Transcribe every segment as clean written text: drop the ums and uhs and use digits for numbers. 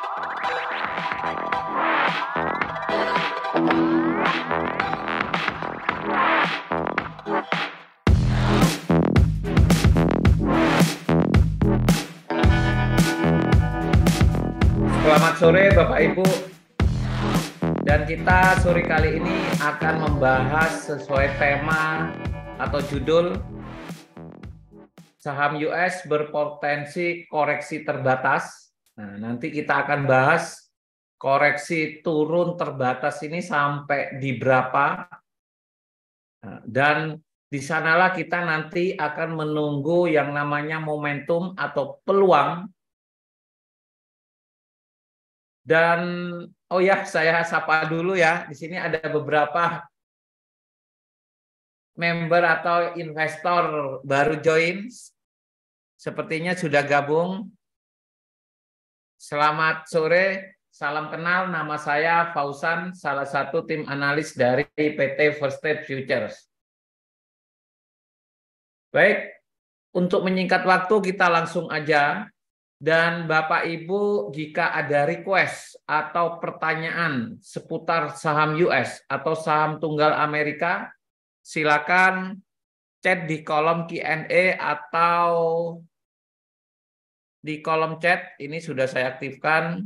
Selamat sore Bapak Ibu, dan kita sore kali ini akan membahas sesuai tema atau judul saham US berpotensi koreksi terbatas. Nah, nanti kita akan bahas koreksi turun terbatas ini sampai di berapa, dan di sanalah kita nanti akan menunggu yang namanya momentum atau peluang. Dan oh ya, saya sapa dulu ya. Di sini ada beberapa member atau investor baru join. Sepertinya sudah gabung. Selamat sore, salam kenal. Nama saya Fausan, salah satu tim analis dari PT First State Futures. Baik, untuk menyingkat waktu kita langsung aja. Dan Bapak Ibu, jika ada request atau pertanyaan seputar saham US atau saham tunggal Amerika, silakan chat di kolom Q&A atau di kolom chat. Ini sudah saya aktifkan.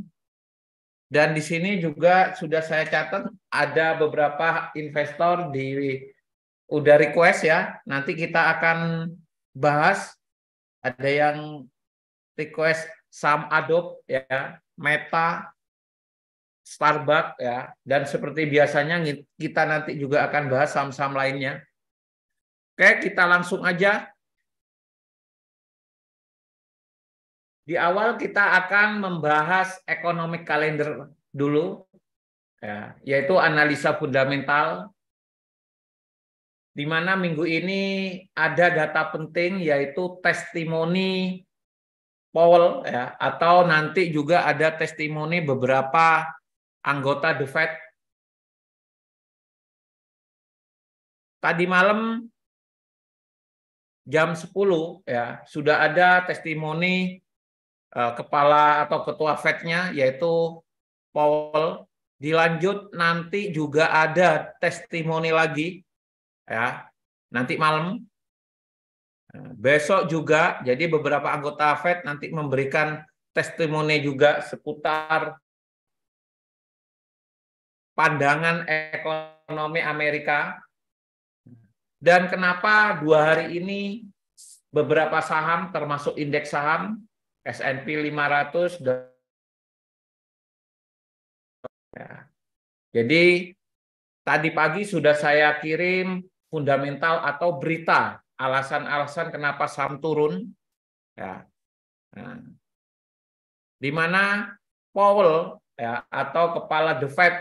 Dan di sini juga sudah saya catat ada beberapa investor udah request ya. Nanti kita akan bahas. Ada yang request saham Adobe ya, Meta, Starbucks ya, dan seperti biasanya kita nanti juga akan bahas saham-saham lainnya. Oke, kita langsung aja. Di awal kita akan membahas economic calendar dulu ya, yaitu analisa fundamental, di mana minggu ini ada data penting yaitu testimoni Powell ya, atau nanti juga ada testimoni beberapa anggota The Fed. Tadi malam jam 10 ya sudah ada testimoni kepala atau ketua Fed-nya yaitu Powell. Dilanjut nanti juga ada testimoni lagi ya nanti malam. Besok juga, jadi beberapa anggota Fed nanti memberikan testimoni juga seputar pandangan ekonomi Amerika. Dan kenapa 2 hari ini beberapa saham termasuk indeks saham S&P 500 ya. Jadi tadi pagi sudah saya kirim fundamental atau berita alasan-alasan kenapa saham turun ya. Nah, di mana Powell ya atau kepala The Fed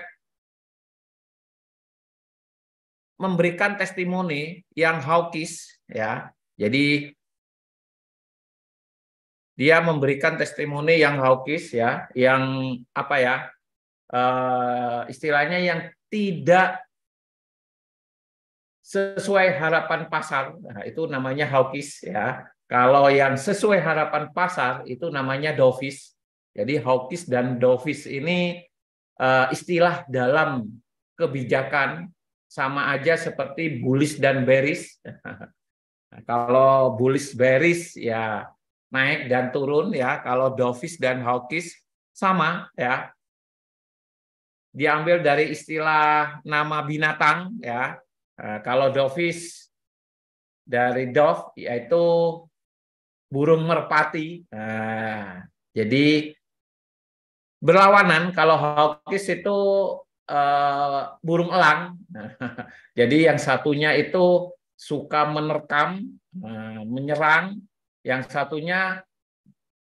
memberikan testimoni yang hawkish ya. Jadi dia memberikan testimoni yang hawkish ya, yang apa ya? Istilahnya yang tidak sesuai harapan pasar. Nah, itu namanya hawkish ya. Kalau yang sesuai harapan pasar itu namanya dovish. Jadi hawkish dan dovish ini istilah dalam kebijakan, sama aja seperti bullish dan bearish. Kalau bullish bearish ya naik dan turun ya. Kalau dovish dan hawkish sama ya. Diambil dari istilah nama binatang ya. Kalau dovish dari dove yaitu burung merpati. Jadi berlawanan. Kalau hawkish itu burung elang. Jadi yang satunya itu suka menerkam, menyerang. Yang satunya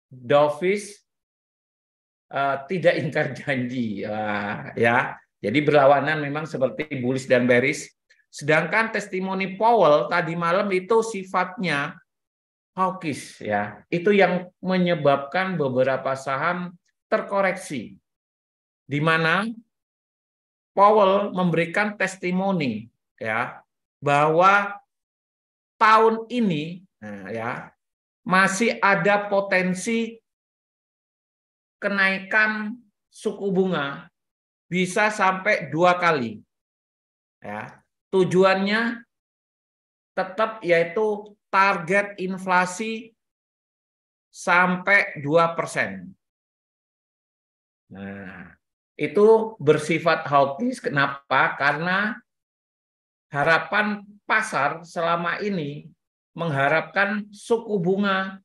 dovish tidak ingkar janji. Ya. Jadi berlawanan memang seperti bullish dan bearish. Sedangkan testimoni Powell tadi malam itu sifatnya hawkish ya. Itu yang menyebabkan beberapa saham terkoreksi. Di mana Powell memberikan testimoni ya bahwa tahun ini ya masih ada potensi kenaikan suku bunga bisa sampai 2 kali. Ya. Tujuannya tetap yaitu target inflasi sampai 2%. Nah, itu bersifat hawkish. Kenapa? Karena harapan pasar selama ini mengharapkan suku bunga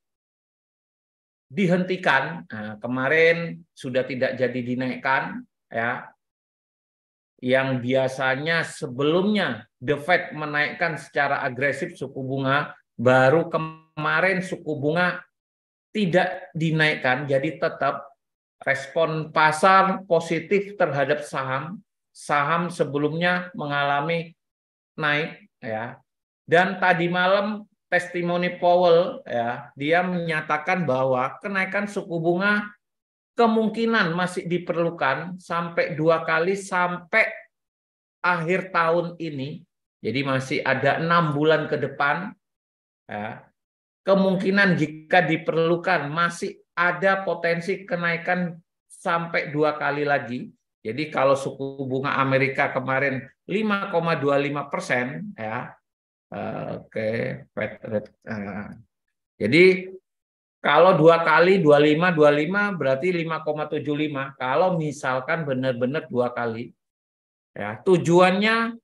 dihentikan. Nah, kemarin sudah tidak jadi dinaikkan, ya. Yang biasanya sebelumnya The Fed menaikkan secara agresif suku bunga, baru kemarin suku bunga tidak dinaikkan, jadi tetap respon pasar positif terhadap saham. Saham sebelumnya mengalami naik, ya. Dan tadi malam testimoni Powell, ya, dia menyatakan bahwa kenaikan suku bunga kemungkinan masih diperlukan sampai 2 kali sampai akhir tahun ini. Jadi masih ada 6 bulan ke depan. Ya. Kemungkinan jika diperlukan masih ada potensi kenaikan sampai 2 kali lagi. Jadi kalau suku bunga Amerika kemarin 5,25%, ya, oke, Fed rate. Jadi kalau 2 kali 25 berarti 5,75. Kalau misalkan benar-benar 2 kali, ya, tujuannya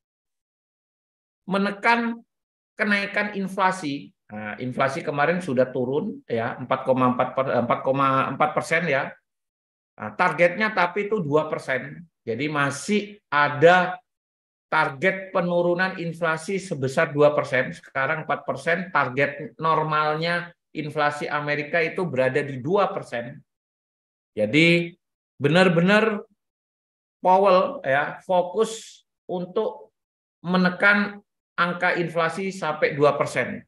menekan kenaikan inflasi. Nah, inflasi kemarin sudah turun, ya, 4,4%, ya. Nah, targetnya tapi itu 2%. Jadi masih ada target penurunan inflasi sebesar 2%. Sekarang 4%, target normalnya inflasi Amerika itu berada di 2%. Jadi benar-benar Powell, ya, fokus untuk menekan angka inflasi sampai 2%.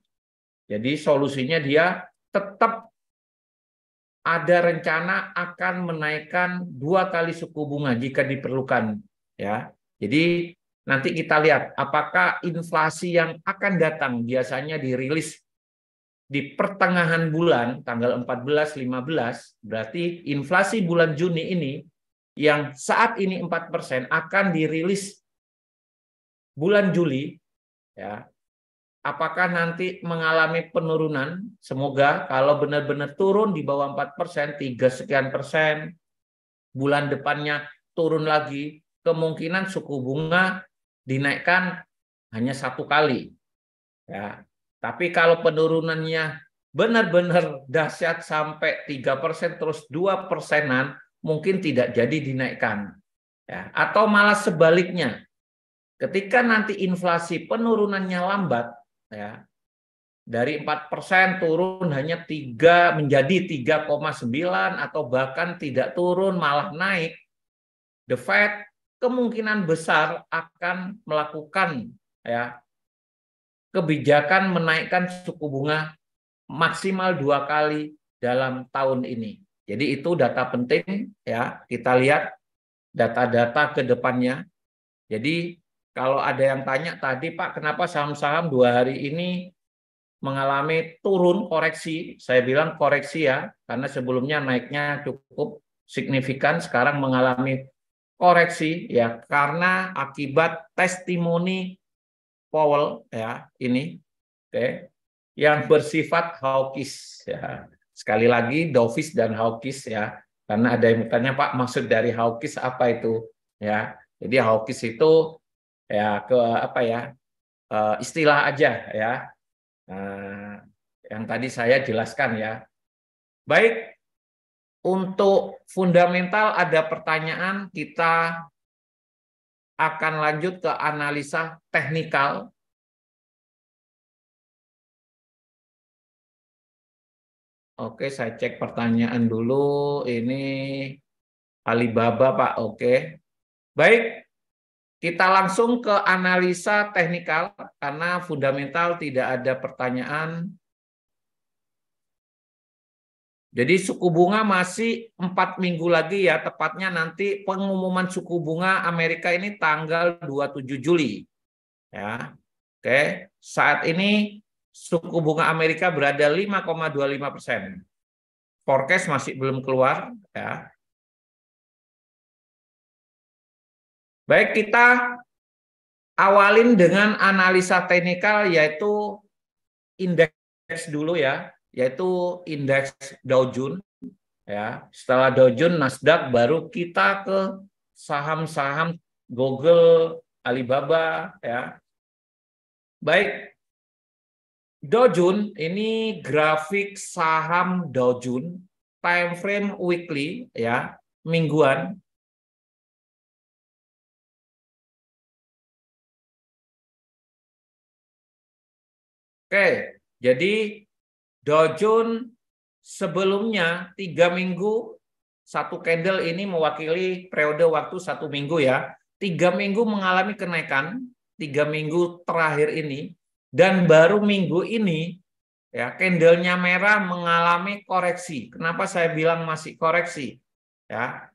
Jadi solusinya dia tetap ada rencana akan menaikkan 2 kali suku bunga jika diperlukan, ya. Jadi nanti kita lihat apakah inflasi yang akan datang biasanya dirilis di pertengahan bulan tanggal 14-15, berarti inflasi bulan Juni ini yang saat ini 4% akan dirilis bulan Juli, ya. Apakah nanti mengalami penurunan? Semoga kalau benar-benar turun di bawah 4%, 3 sekian persen, bulan depannya turun lagi, kemungkinan suku bunga dinaikkan hanya 1 kali. Ya. Tapi kalau penurunannya benar-benar dahsyat sampai 3% terus 2%-an, mungkin tidak jadi dinaikkan. Ya. Atau malah sebaliknya, ketika nanti inflasi penurunannya lambat, ya, dari 4% turun hanya 3 menjadi 3,9 atau bahkan tidak turun malah naik, The Fed kemungkinan besar akan melakukan, ya, kebijakan menaikkan suku bunga maksimal 2 kali dalam tahun ini. Jadi itu data penting, ya, kita lihat data-data ke depannya. Jadi kalau ada yang tanya tadi, Pak, kenapa saham-saham 2 hari ini mengalami turun koreksi? Saya bilang koreksi, ya, karena sebelumnya naiknya cukup signifikan, sekarang mengalami koreksi, ya, karena akibat testimoni Powell, ya, ini, oke, yang bersifat hawkish, ya. Sekali lagi dovish dan hawkish, ya, karena ada yang bertanya, Pak, maksud dari hawkish apa itu, ya. Jadi hawkish itu, ya, apa ya, istilah aja, ya. Yang tadi saya jelaskan, ya. Baik, untuk fundamental ada pertanyaan, kita akan lanjut ke analisa teknikal. Oke, saya cek pertanyaan dulu. Ini Alibaba, Pak. Oke. Baik, kita langsung ke analisa teknikal karena fundamental tidak ada pertanyaan. Jadi suku bunga masih 4 minggu lagi, ya, tepatnya nanti pengumuman suku bunga Amerika ini tanggal 27 Juli. Ya. Oke, saat ini suku bunga Amerika berada 5,25%. Forecast masih belum keluar, ya. Baik, kita awalin dengan analisa teknikal yaitu indeks dulu ya, yaitu indeks Dow Jones ya. Setelah Dow Jones, Nasdaq, baru kita ke saham-saham Google, Alibaba ya. Baik, Dow Jones ini grafik saham Dow Jones time frame weekly ya, mingguan. Oke, jadi Dow Jones sebelumnya 3 minggu satu candle ini mewakili periode waktu 1 minggu ya. 3 minggu mengalami kenaikan, 3 minggu terakhir ini, dan baru minggu ini ya candlenya merah mengalami koreksi. Kenapa saya bilang masih koreksi? Ya,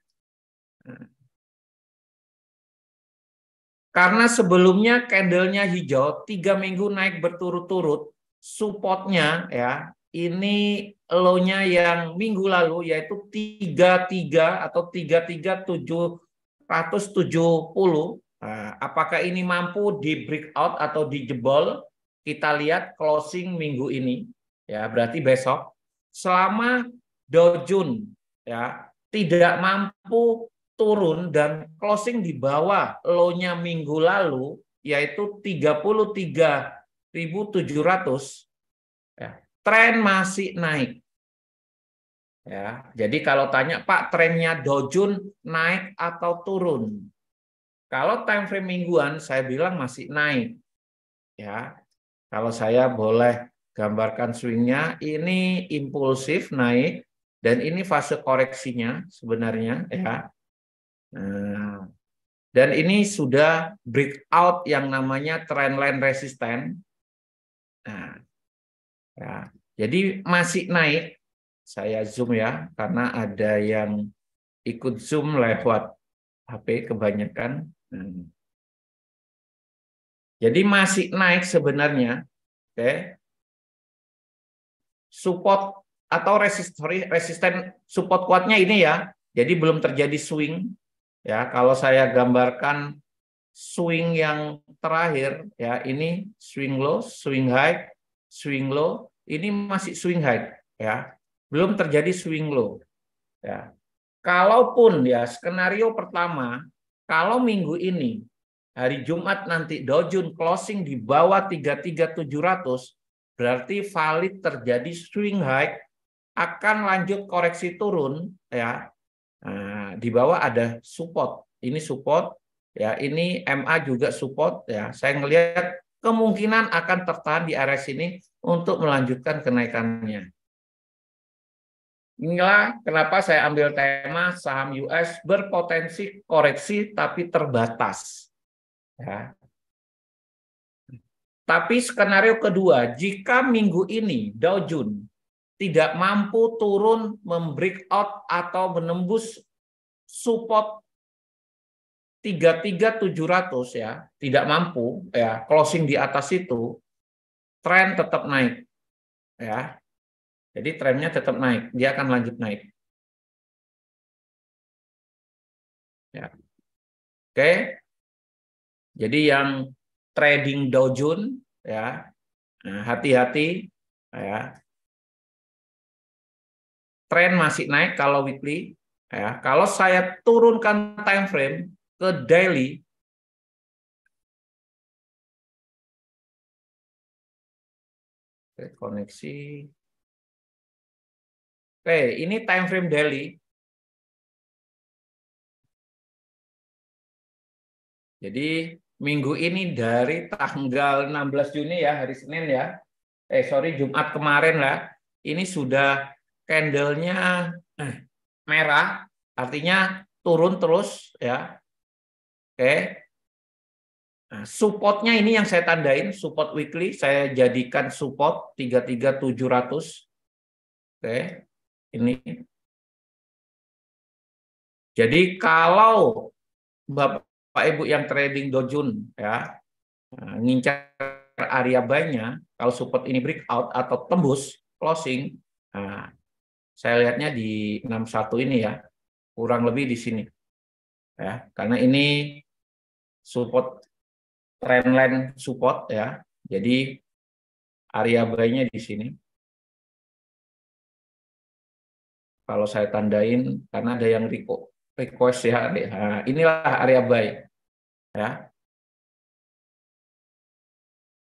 karena sebelumnya candlenya hijau, 3 minggu naik berturut-turut, supportnya ya ini low-nya yang minggu lalu yaitu 33 atau 33.770. Nah, apakah ini mampu di breakout atau dijebol? Kita lihat closing minggu ini ya, berarti besok. Selama Dow Jones ya tidak mampu turun dan closing di bawah low-nya minggu lalu yaitu 33.700 ya, tren masih naik ya. Jadi kalau tanya Pak, trennya Dow Jones naik atau turun? Kalau time frame mingguan saya bilang masih naik ya. Kalau saya boleh gambarkan swingnya, ini impulsif naik dan ini fase koreksinya sebenarnya ya. Nah, dan ini sudah breakout yang namanya trendline resisten. Nah, ya. Jadi masih naik. Saya zoom ya, karena ada yang ikut zoom lewat HP kebanyakan. Jadi masih naik sebenarnya. Oke. Support atau resisten support kuatnya ini ya. Jadi belum terjadi swing. Ya, kalau saya gambarkan swing yang terakhir ya, ini swing low, swing high, swing low, ini masih swing high ya. Belum terjadi swing low ya. Kalaupun ya skenario pertama, kalau minggu ini hari Jumat nanti Dow Jones closing di bawah 33.700, berarti valid terjadi swing high, akan lanjut koreksi turun ya. Nah, di bawah ada support. Ini support ya, ini MA juga support ya. Saya ngelihat kemungkinan akan tertahan di area sini untuk melanjutkan kenaikannya. Inilah kenapa saya ambil tema saham US berpotensi koreksi tapi terbatas. Ya. Tapi skenario kedua, jika minggu ini Dow Jones tidak mampu turun membreakout atau menembus support 33.700 ya, tidak mampu ya, closing di atas itu, tren tetap naik ya. Jadi trennya tetap naik, dia akan lanjut naik. Ya. Oke. Jadi yang trading Dow Jones ya, hati-hati ya. Tren masih naik kalau weekly ya. Kalau saya turunkan time frame ke daily, koneksi. Oke, ini time frame daily. Jadi minggu ini dari tanggal 16 Juni ya, hari Senin ya. Jumat kemarin lah. Ini sudah candlenya merah, artinya turun terus ya. Oke. Nah, supportnya ini yang saya tandain, support weekly saya jadikan support 33.700. Oke. Ini. Jadi kalau Bapak Ibu yang trading Dow Jones ya, ngincar area buy-nya, kalau support ini breakout atau tembus closing, nah, saya lihatnya di 61 ini ya, kurang lebih di sini. Ya, karena ini support trendline support ya. Jadi area buy-nya di sini. Kalau saya tandain karena ada yang request ya. Nah, inilah area buy ya.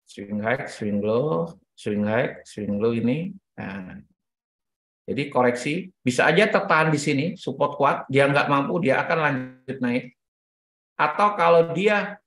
Swing high, swing low, swing high, swing low ini. Nah, jadi koreksi bisa aja tertahan di sini, support kuat, dia nggak mampu, dia akan lanjut naik. Atau kalau dia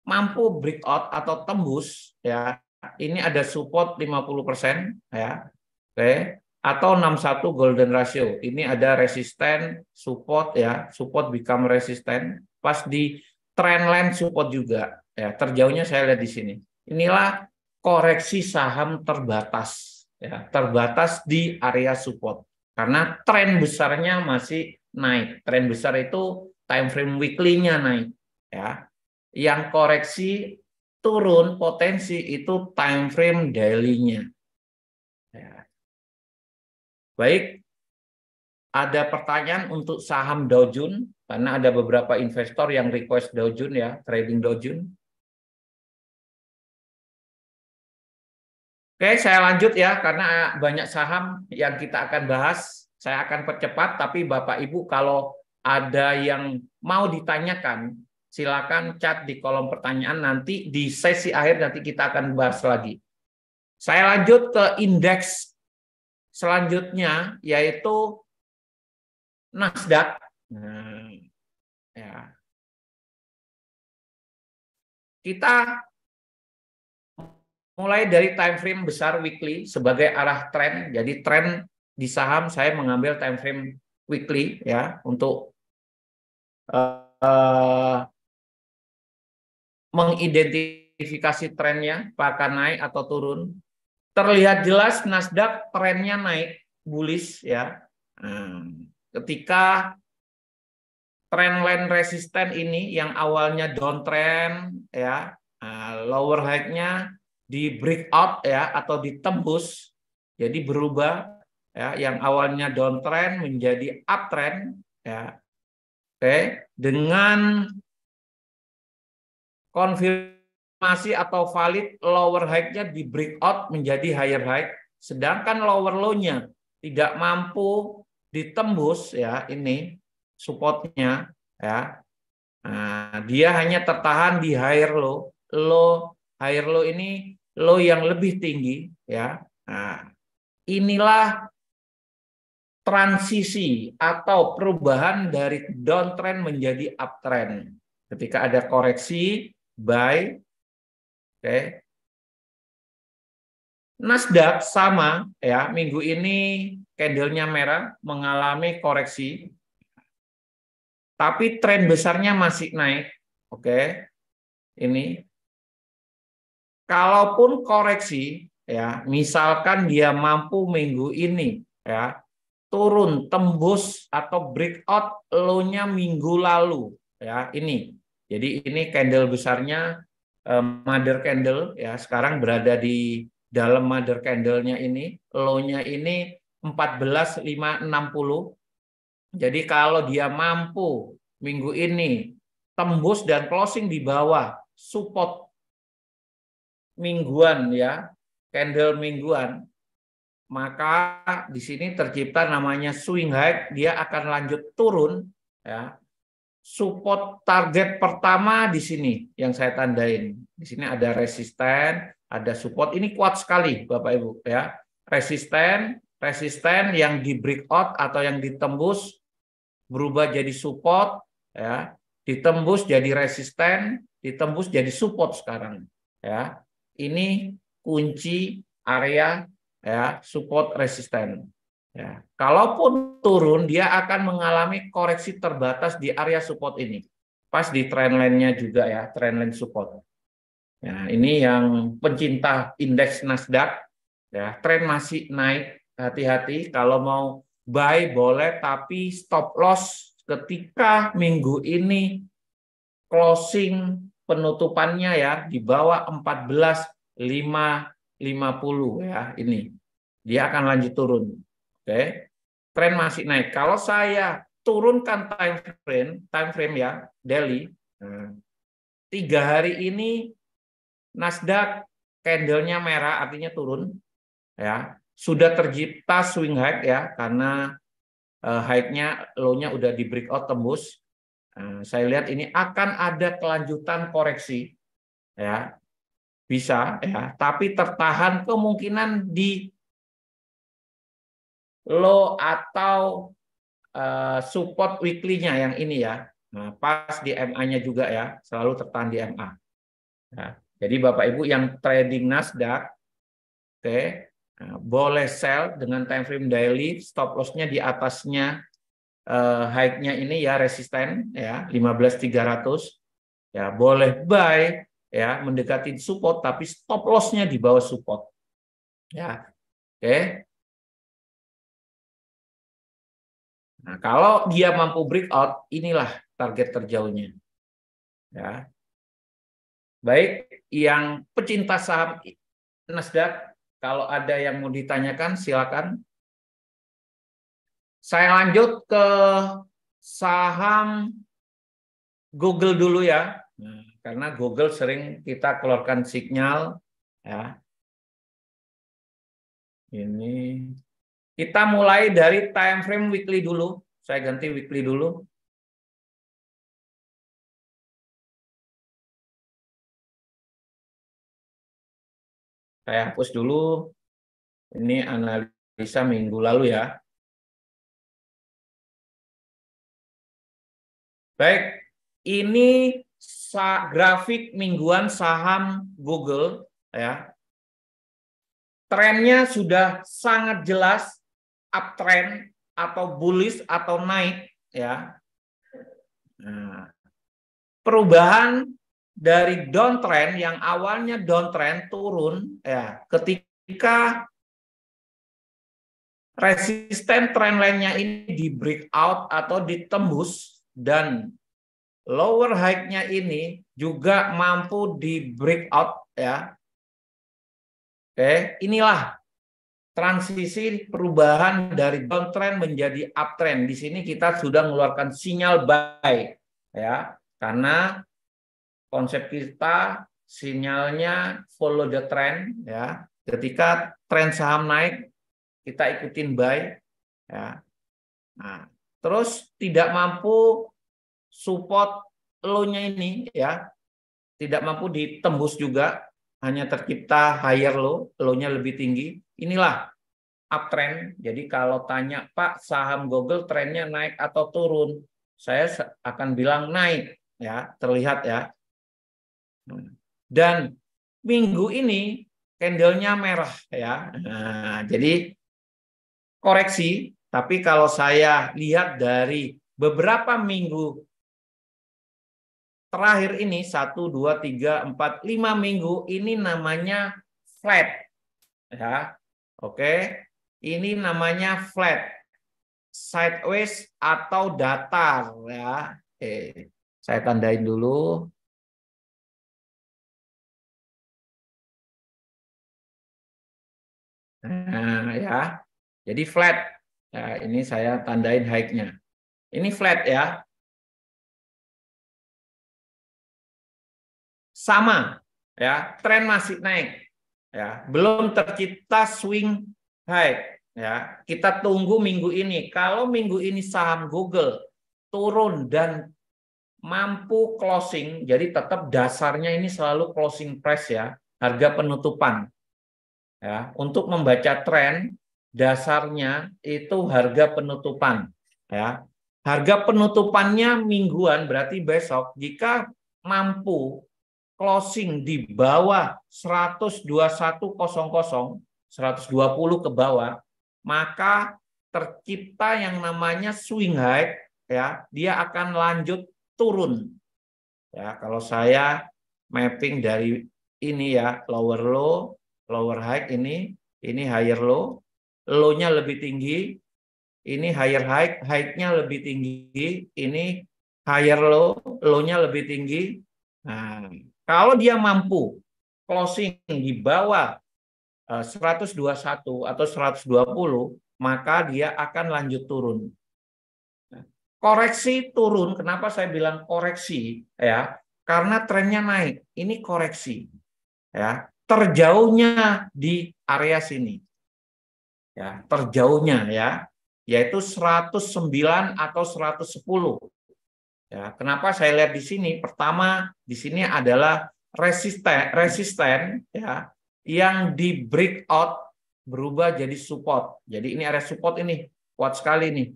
mampu breakout atau tembus, ya ini ada support 50% ya, oke. Atau 61 golden ratio, ini ada resisten, support ya, support become resisten, pas di trendline support juga, ya terjauhnya saya lihat di sini. Inilah koreksi saham terbatas, ya terbatas di area support, karena tren besarnya masih naik. Tren besar itu time frame weekly-nya naik, ya. Yang koreksi turun potensi itu time frame daily-nya. Ya. Baik, ada pertanyaan untuk saham Dow Jones karena ada beberapa investor yang request Dow Jones ya, trading Dow Jones. Oke, saya lanjut ya karena banyak saham yang kita akan bahas. Saya akan percepat, tapi Bapak Ibu kalau ada yang mau ditanyakan, silakan chat di kolom pertanyaan, nanti di sesi akhir nanti kita akan bahas lagi. Saya lanjut ke indeks selanjutnya yaitu Nasdaq. Nah, ya. Kita mulai dari time frame besar weekly sebagai arah tren. Jadi tren di saham saya mengambil time frame weekly ya untuk mengidentifikasi trennya apakah naik atau turun. Terlihat jelas Nasdaq trennya naik bullish ya. Ketika trendline resisten ini yang awalnya downtrend ya, lower high-nya di breakout ya atau ditembus, jadi berubah ya, yang awalnya downtrend menjadi uptrend ya. Oke, dengan konfirmasi atau valid lower high-nya di breakout menjadi higher high, sedangkan lower low-nya tidak mampu ditembus ya, ini supportnya ya. Nah, dia hanya tertahan di higher low. Higher low ini low yang lebih tinggi ya. Nah, inilah transisi atau perubahan dari downtrend menjadi uptrend. Ketika ada koreksi buy, oke. Nasdaq sama ya, minggu ini candlenya merah mengalami koreksi. Tapi tren besarnya masih naik. Oke. Ini kalaupun koreksi ya, misalkan dia mampu minggu ini ya turun tembus atau breakout low-nya minggu lalu ya, ini. Jadi ini candle besarnya mother candle ya, sekarang berada di dalam mother candle-nya ini, low-nya ini 14.560. Jadi kalau dia mampu minggu ini tembus dan closing di bawah support mingguan ya, candle mingguan, maka di sini tercipta namanya swing high, dia akan lanjut turun ya. Support target pertama di sini yang saya tandain. Di sini ada resisten, ada support. Ini kuat sekali Bapak Ibu ya. Resisten yang di breakout atau yang ditembus berubah jadi support ya, ditembus jadi resisten, ditembus jadi support sekarang ya. Ini kunci area ya, support resisten ya. Kalaupun turun dia akan mengalami koreksi terbatas di area support ini. Pas di trendline-nya juga ya, trendline support. Ya, ini yang pencinta indeks Nasdaq ya, tren masih naik, hati-hati kalau mau buy boleh, tapi stop loss ketika minggu ini closing penutupannya ya di bawah 14.550 ya, ini dia akan lanjut turun. Oke, tren masih naik. Kalau saya turunkan time frame ya daily, 3 hari ini Nasdaq candle-nya merah, artinya turun, ya. Sudah tercipta swing high ya, karena high-nya, low-nya udah di breakout tembus. Saya lihat ini akan ada kelanjutan koreksi, ya, bisa ya, tapi tertahan kemungkinan di low atau support weekly-nya yang ini ya. Nah, pas di MA-nya juga ya, selalu tertahan di MA. Nah, jadi Bapak Ibu yang trading Nasdaq, oke, boleh sell dengan time frame daily, stop loss-nya di atasnya high-nya ini ya, resisten ya 15.300. Ya, boleh buy ya, mendekati support tapi stop loss-nya di bawah support. Ya. Oke. Nah, kalau dia mampu breakout, inilah target terjauhnya. Ya. Baik, yang pecinta saham Nasdaq, kalau ada yang mau ditanyakan silakan. Saya lanjut ke saham Google dulu ya. Nah, karena Google sering kita keluarkan sinyal ya. Ini kita mulai dari time frame weekly dulu. Saya ganti weekly dulu. Saya hapus dulu. Ini analisa minggu lalu ya. Baik, ini grafik mingguan saham Google ya. Trennya sudah sangat jelas uptrend atau bullish atau naik ya. Nah, perubahan dari downtrend yang awalnya downtrend turun ya, ketika resisten trendline-nya ini di breakout atau ditembus dan lower high-nya ini juga mampu di breakout ya. Oke, inilah transisi perubahan dari downtrend menjadi uptrend. Di sini kita sudah mengeluarkan sinyal buy ya, karena konsep kita sinyalnya follow the trend ya. Ketika tren saham naik, kita ikutin buy ya. Nah, terus tidak mampu support low-nya ini ya. Tidak mampu ditembus juga, hanya tercipta higher low, low-nya lebih tinggi. Inilah uptrend. Jadi kalau tanya, Pak, saham Google trennya naik atau turun? Saya akan bilang naik ya, terlihat ya. Dan minggu ini candle-nya merah ya. Nah, jadi koreksi, tapi kalau saya lihat dari beberapa minggu terakhir ini 1, 2, 3, 4, 5 minggu ini namanya flat ya. Oke. Ini namanya flat, sideways atau datar ya. Oke. Saya tandain dulu. Nah, ya. Jadi flat. Nah, ini saya tandain high-nya. Ini flat ya. Sama ya, tren masih naik. Ya, belum tercipta swing high ya. Kita tunggu minggu ini. Kalau minggu ini saham Google turun dan mampu closing, jadi tetap dasarnya ini selalu closing price ya, harga penutupan. Ya, untuk membaca tren dasarnya itu harga penutupan ya. Harga penutupannya mingguan berarti besok jika mampu closing di bawah 121.00, 120 ke bawah, maka tercipta yang namanya swing high ya, dia akan lanjut turun. Ya, kalau saya mapping dari ini ya, lower low, lower high ini higher low, low-nya lebih tinggi, ini higher high, high-nya lebih tinggi, ini higher low, low-nya lebih tinggi. Nah, kalau dia mampu closing di bawah 121 atau 120, maka dia akan lanjut turun. Koreksi turun, kenapa saya bilang koreksi ya? karena trennya naik. Ini koreksi. Ya, terjauhnya di area sini. Ya, terjauhnya ya, yaitu 109 atau 110. Ya, kenapa saya lihat di sini? Pertama, di sini adalah resisten ya, yang di breakout berubah jadi support. Jadi ini area support ini kuat sekali nih,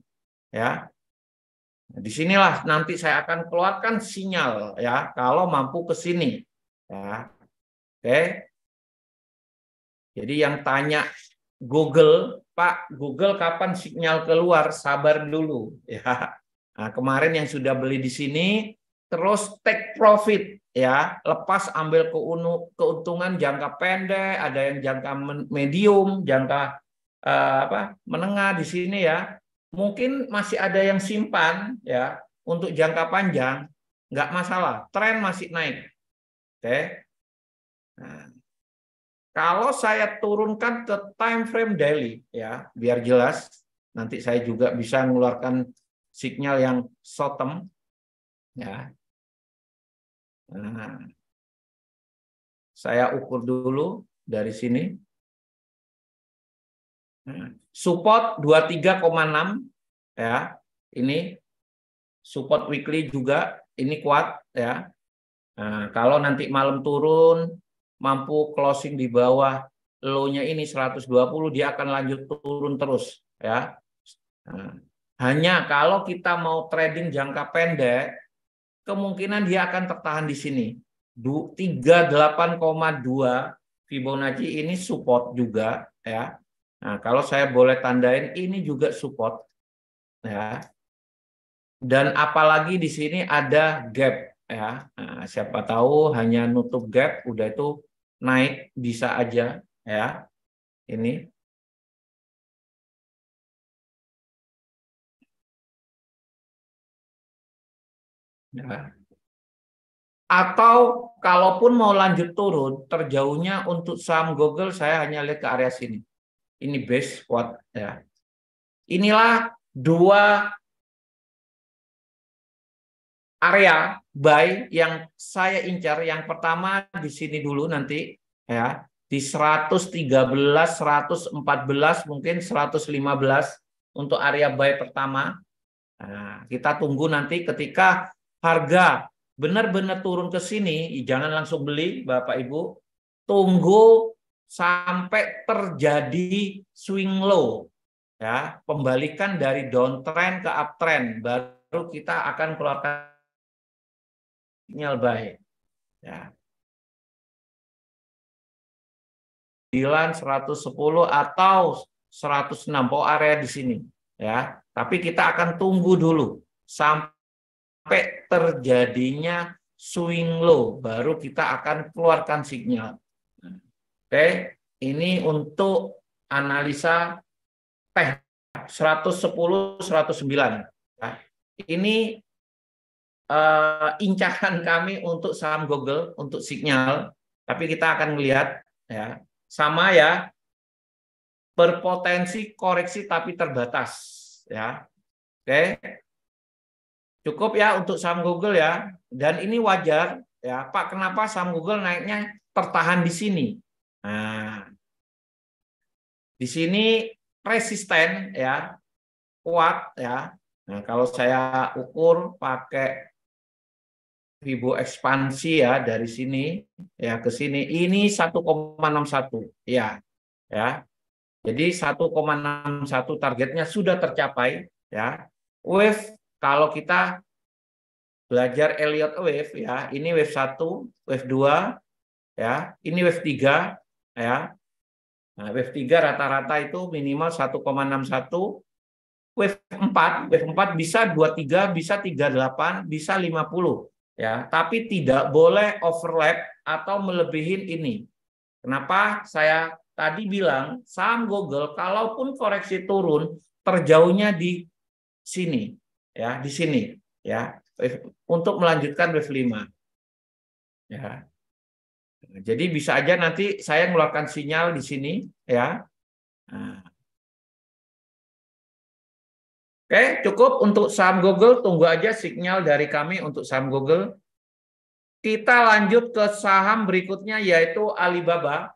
ya. Disinilah nanti saya akan keluarkan sinyal ya kalau mampu ke sini. Ya. Oke. Jadi yang tanya Google, Pak, Google kapan sinyal keluar? Sabar dulu ya. Nah, kemarin yang sudah beli di sini terus take profit ya, lepas ambil keuntungan jangka pendek, ada yang jangka medium, jangka menengah di sini ya. Mungkin masih ada yang simpan ya untuk jangka panjang, nggak masalah, tren masih naik. Oke. Nah, kalau saya turunkan ke time frame daily ya, biar jelas, nanti saya juga bisa mengeluarkan sinyal yang short term ya. Nah, saya ukur dulu dari sini. Nah, support 23,6 ya. Ini support weekly juga ini kuat ya. Nah, kalau nanti malam turun mampu closing di bawah low-nya ini 120, dia akan lanjut turun terus ya. Nah, hanya kalau kita mau trading jangka pendek, kemungkinan dia akan tertahan di sini. 38,2 Fibonacci ini support juga ya. Nah, kalau saya boleh tandain ini juga support ya. Dan apalagi di sini ada gap ya. Nah, siapa tahu hanya nutup gap udah itu naik bisa aja ya. Ini ya. Atau kalaupun mau lanjut turun, terjauhnya untuk saham Google saya hanya lihat ke area sini. Ini base kuat ya. Inilah dua area buy yang saya incar. Yang pertama di sini dulu nanti ya, di 113, 114, mungkin 115 untuk area buy pertama. Nah, kita tunggu nanti ketika harga benar-benar turun ke sini, jangan langsung beli Bapak Ibu. Tunggu sampai terjadi swing low ya, pembalikan dari downtrend ke uptrend, baru kita akan keluarkan sinyal buy ya. 9, 110 atau 106 area di sini ya. Tapi kita akan tunggu dulu sampai terjadinya swing low, baru kita akan keluarkan sinyal. Oke, ini untuk analisa 110, 109. Ya. Ini incaran kami untuk saham Google untuk sinyal, tapi kita akan melihat ya sama ya, berpotensi koreksi tapi terbatas ya. Oke, cukup ya untuk saham Google ya, dan ini wajar ya Pak, kenapa saham Google naiknya tertahan di sini. Nah, di sini resisten ya, kuat ya. Nah, kalau saya ukur pakai Fibo ekspansi ya dari sini ya ke sini, ini 1,61 ya. Ya. Jadi 1,61 targetnya sudah tercapai ya. Wave kalau kita belajar Elliott wave ya, ini wave 1, wave 2 ya, ini wave 3 ya. Nah, wave 3 rata-rata itu minimal 1,61. Wave 4 bisa 23, bisa 38, bisa 50 ya, tapi tidak boleh overlap atau melebihin ini. Kenapa saya tadi bilang saham Google kalaupun koreksi turun terjauhnya di sini ya, di sini ya, untuk melanjutkan wave 5 ya. Jadi bisa aja nanti saya mengeluarkan sinyal di sini ya. Nah. Oke, cukup untuk saham Google, tunggu aja sinyal dari kami untuk saham Google. Kita lanjut ke saham berikutnya yaitu Alibaba.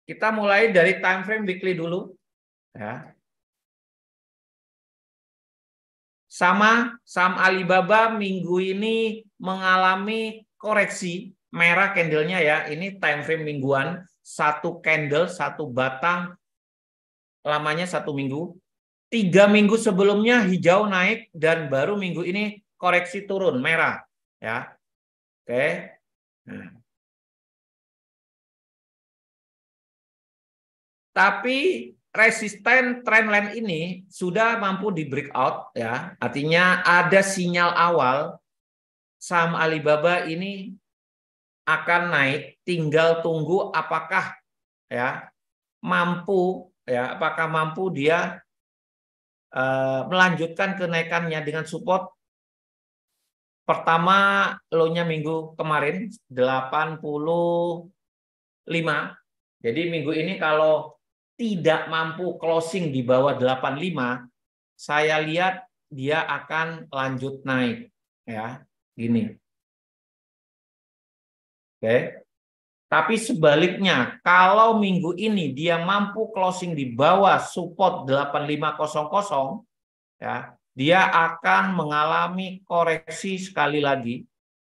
Kita mulai dari time frame weekly dulu. Ya. Sama saham Alibaba minggu ini mengalami koreksi merah candlenya ya. Ini time frame mingguan, satu candle, satu batang, lamanya 1 minggu. 3 minggu sebelumnya hijau naik dan baru minggu ini koreksi turun merah ya. Oke. Nah. Tapi resisten trendline ini sudah mampu di breakout ya. Artinya ada sinyal awal saham Alibaba ini akan naik, tinggal tunggu apakah ya mampu ya, apakah mampu dia melanjutkan kenaikannya dengan support pertama low-nya minggu kemarin 85. Jadi minggu ini kalau tidak mampu closing di bawah 85, saya lihat dia akan lanjut naik ya, gini. Oke. Tapi sebaliknya, kalau minggu ini dia mampu closing di bawah support 8500 ya, dia akan mengalami koreksi sekali lagi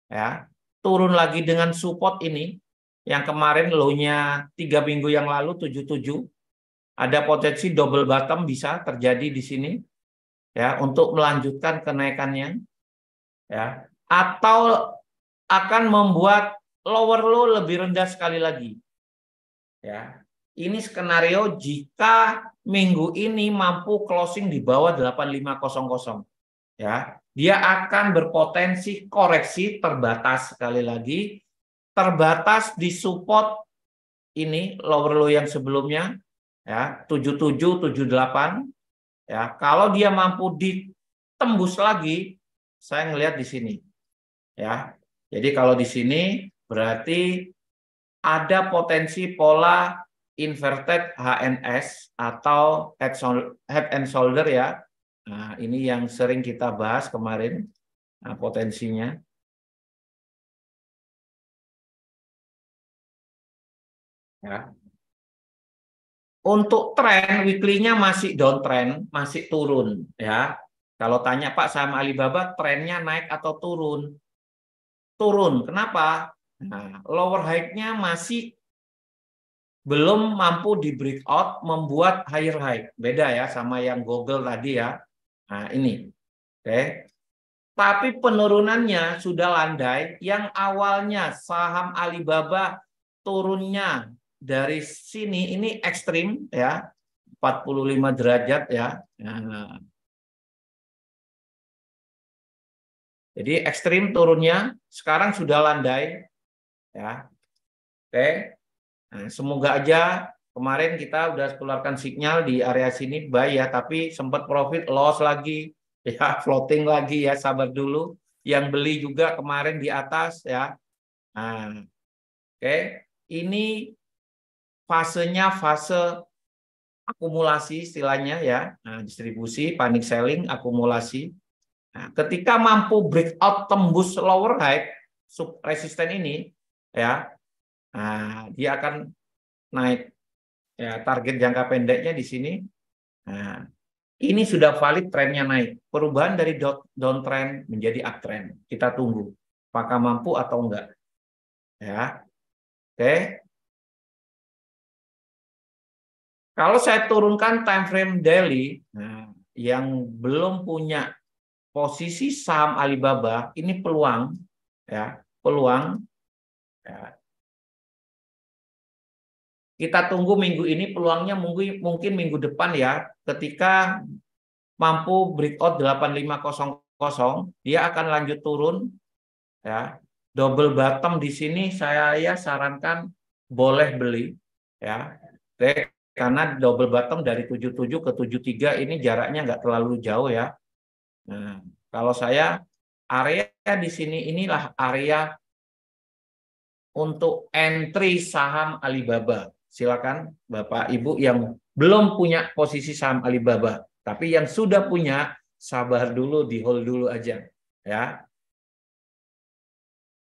ya. Turun lagi dengan support ini yang kemarin low-nya 3 minggu yang lalu 77. Ada potensi double bottom bisa terjadi di sini ya untuk melanjutkan kenaikannya ya, atau akan membuat lower low lebih rendah sekali lagi. Ya. Ini skenario jika minggu ini mampu closing di bawah 8500. Ya. Dia akan berpotensi koreksi terbatas sekali lagi, terbatas di support ini lower low yang sebelumnya ya, 77 78 ya. Kalau dia mampu ditembus lagi, saya ngelihat di sini. Ya. Jadi kalau di sini berarti ada potensi pola inverted HNS atau head and shoulder ya. Nah, ini yang sering kita bahas kemarin. Nah, potensinya. Ya. Untuk tren weekly-nya masih downtrend, masih turun ya. Kalau tanya Pak saham Alibaba trennya naik atau turun? Turun. Kenapa? Nah, lower high-nya masih belum mampu di breakout membuat higher high. Beda ya sama yang Google tadi ya. Nah, ini. Oke. Tapi penurunannya sudah landai. Yang awalnya saham Alibaba turunnya dari sini ini ekstrim ya. 45 derajat ya. Nah, jadi ekstrim turunnya sekarang sudah landai ya. Oke. Nah, semoga aja kemarin kita udah keluarkan sinyal di area sini buy ya, tapi sempat profit loss lagi ya, floating lagi ya, sabar dulu. Yang beli juga kemarin di atas ya. Nah, oke. Ini fasenya fase akumulasi istilahnya ya. Nah, distribusi, panic selling, akumulasi. Nah, ketika mampu breakout tembus lower high sub resisten ini ya. Nah, dia akan naik ya, target jangka pendeknya di sini. Nah, ini sudah valid trennya naik. Perubahan dari downtrend menjadi uptrend. Kita tunggu apakah mampu atau enggak. Ya. Oke. Kalau saya turunkan time frame daily, nah, yang belum punya posisi saham Alibaba, ini peluang ya, peluang ya. Kita tunggu minggu ini peluangnya mungkin minggu depan ya, ketika mampu breakout 8500, dia akan lanjut turun ya. Double bottom di sini saya ya sarankan boleh beli ya. Oke, karena double bottom dari 77 ke 73 ini jaraknya nggak terlalu jauh ya. Nah, kalau saya area di sini inilah area untuk entry saham Alibaba. Silakan Bapak Ibu yang belum punya posisi saham Alibaba, tapi yang sudah punya sabar dulu, di hold dulu aja ya.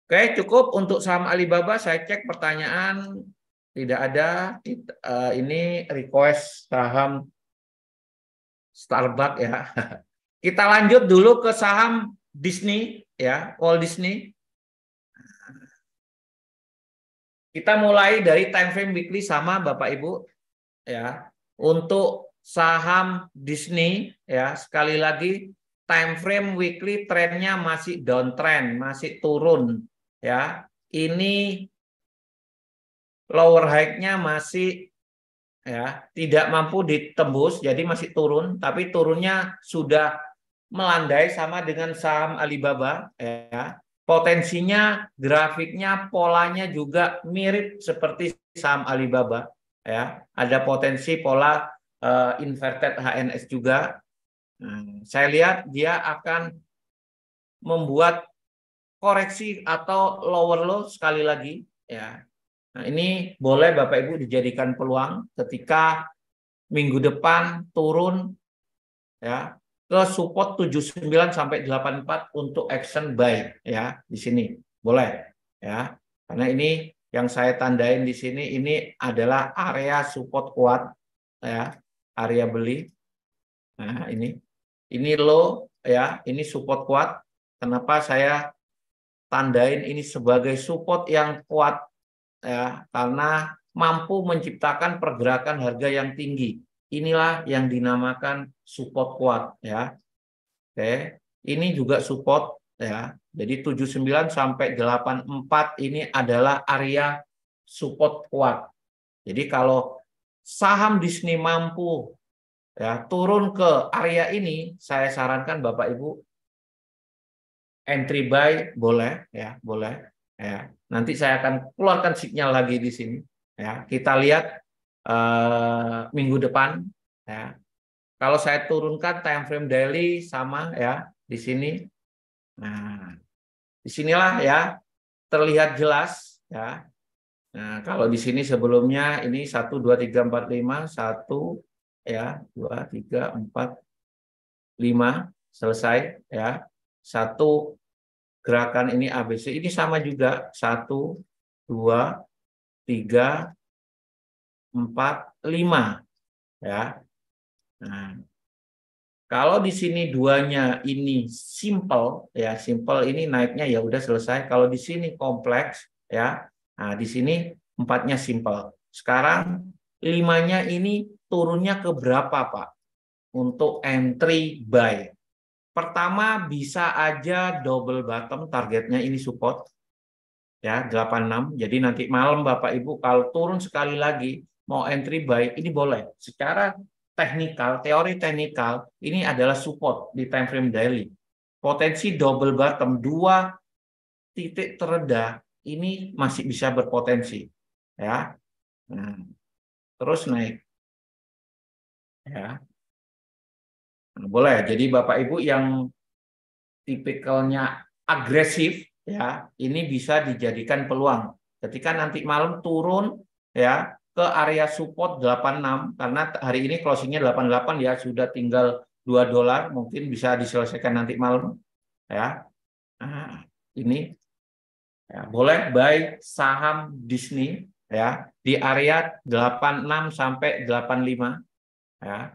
Oke, cukup untuk saham Alibaba. Saya cek pertanyaan tidak ada. Ini request saham Starbucks ya. Kita lanjut dulu ke saham Disney ya, Walt Disney. Kita mulai dari time frame weekly sama Bapak Ibu ya. Untuk saham Disney ya, sekali lagi time frame weekly trennya masih downtrend, masih turun ya. Ini lower high-nya masih ya tidak mampu ditembus, jadi masih turun, tapi turunnya sudah melandai sama dengan saham Alibaba ya. Potensinya, grafiknya, polanya juga mirip seperti saham Alibaba ya. Ada potensi pola inverted HNS juga. Saya lihat dia akan membuat koreksi atau lower low sekali lagi ya. Nah, ini boleh Bapak Ibu dijadikan peluang ketika minggu depan turun ya ke support 79 sampai 84 untuk action buy ya di sini. Boleh ya. Karena ini yang saya tandain di sini ini adalah area support kuat ya, area beli. Nah, ini low ya, ini support kuat. Kenapa saya tandain ini sebagai support yang kuat ya, karena mampu menciptakan pergerakan harga yang tinggi. Inilah yang dinamakan support kuat ya. Oke, ini juga support ya. Jadi 79 sampai 84 ini adalah area support kuat. Jadi kalau saham Disney mampu ya turun ke area ini, saya sarankan Bapak Ibu entry buy boleh ya, boleh ya. Nanti saya akan keluarkan sinyal lagi di sini ya. Kita lihat minggu depan ya. Kalau saya turunkan time frame daily sama ya di sini. Nah, disinilah ya terlihat jelas ya. Nah, kalau di sini sebelumnya ini 1 2 3 4 5 1 ya 2 3 4 5 selesai ya. Satu gerakan ini ABC ini sama juga 1 2 3 4 5 ya. Nah, kalau di sini duanya ini simple ya, simple ini naiknya ya udah selesai. Kalau di sini kompleks ya. Nah, di sini 4-nya simple. Sekarang 5-nya ini turunnya ke berapa, Pak? Untuk entry buy. Pertama bisa aja double bottom, targetnya ini support ya 86. Jadi nanti malam Bapak Ibu kalau turun sekali lagi mau entry buy ini boleh. Secara teknikal, teori teknikal ini adalah support di time frame daily. Potensi double bottom 2 titik terendah ini masih bisa berpotensi ya. Nah, terus naik ya. Nah, boleh. Jadi Bapak Ibu yang tipikalnya agresif ya, ini bisa dijadikan peluang. Ketika nanti malam turun ya ke area support 86 karena hari ini closingnya 88 ya, sudah tinggal $2 mungkin bisa diselesaikan nanti malam ya. Nah, ini ya, boleh buy saham Disney ya di area 86 sampai 85 ya.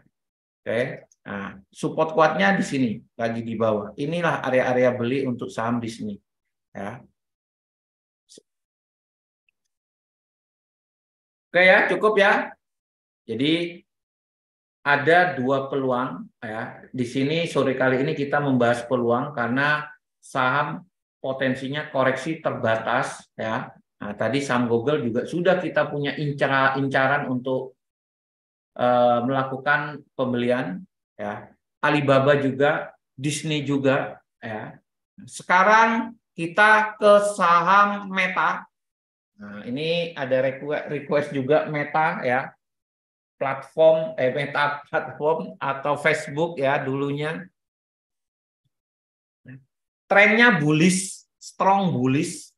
Oke. Nah, support kuatnya di sini lagi di bawah. Inilah area-area beli untuk saham Disney ya. Oke ya, cukup ya. Jadi ada 2 peluang ya. Di sini sore kali ini kita membahas peluang karena saham potensinya koreksi terbatas ya. Nah, tadi saham Google juga sudah kita punya incaran untuk melakukan pembelian ya. Alibaba juga, Disney juga ya. Sekarang kita ke saham Meta. Nah, ini ada request juga Meta ya. Meta platform atau Facebook ya dulunya. Trennya bullish, strong bullish,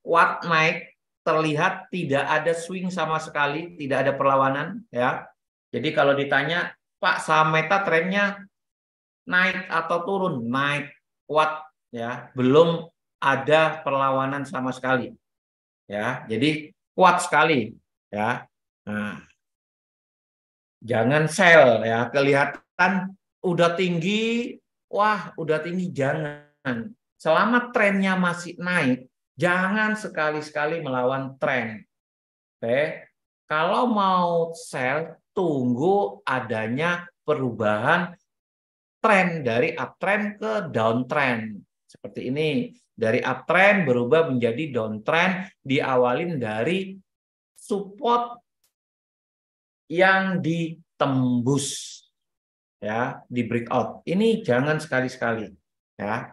kuat naik, terlihat tidak ada swing sama sekali, tidak ada perlawanan ya. Jadi kalau ditanya, Pak, saham Meta trennya naik atau turun? Naik, kuat ya, belum ada perlawanan sama sekali. Ya, jadi kuat sekali ya. Nah, jangan sell ya, kelihatan udah tinggi, wah udah tinggi, jangan. Selama trennya masih naik, jangan sekali-sekali melawan tren. Oke. Kalau mau sell, tunggu adanya perubahan tren dari uptrend ke downtrend. Seperti ini. Dari uptrend berubah menjadi downtrend, diawalin dari support yang ditembus ya, di breakout. Ini jangan sekali-sekali ya.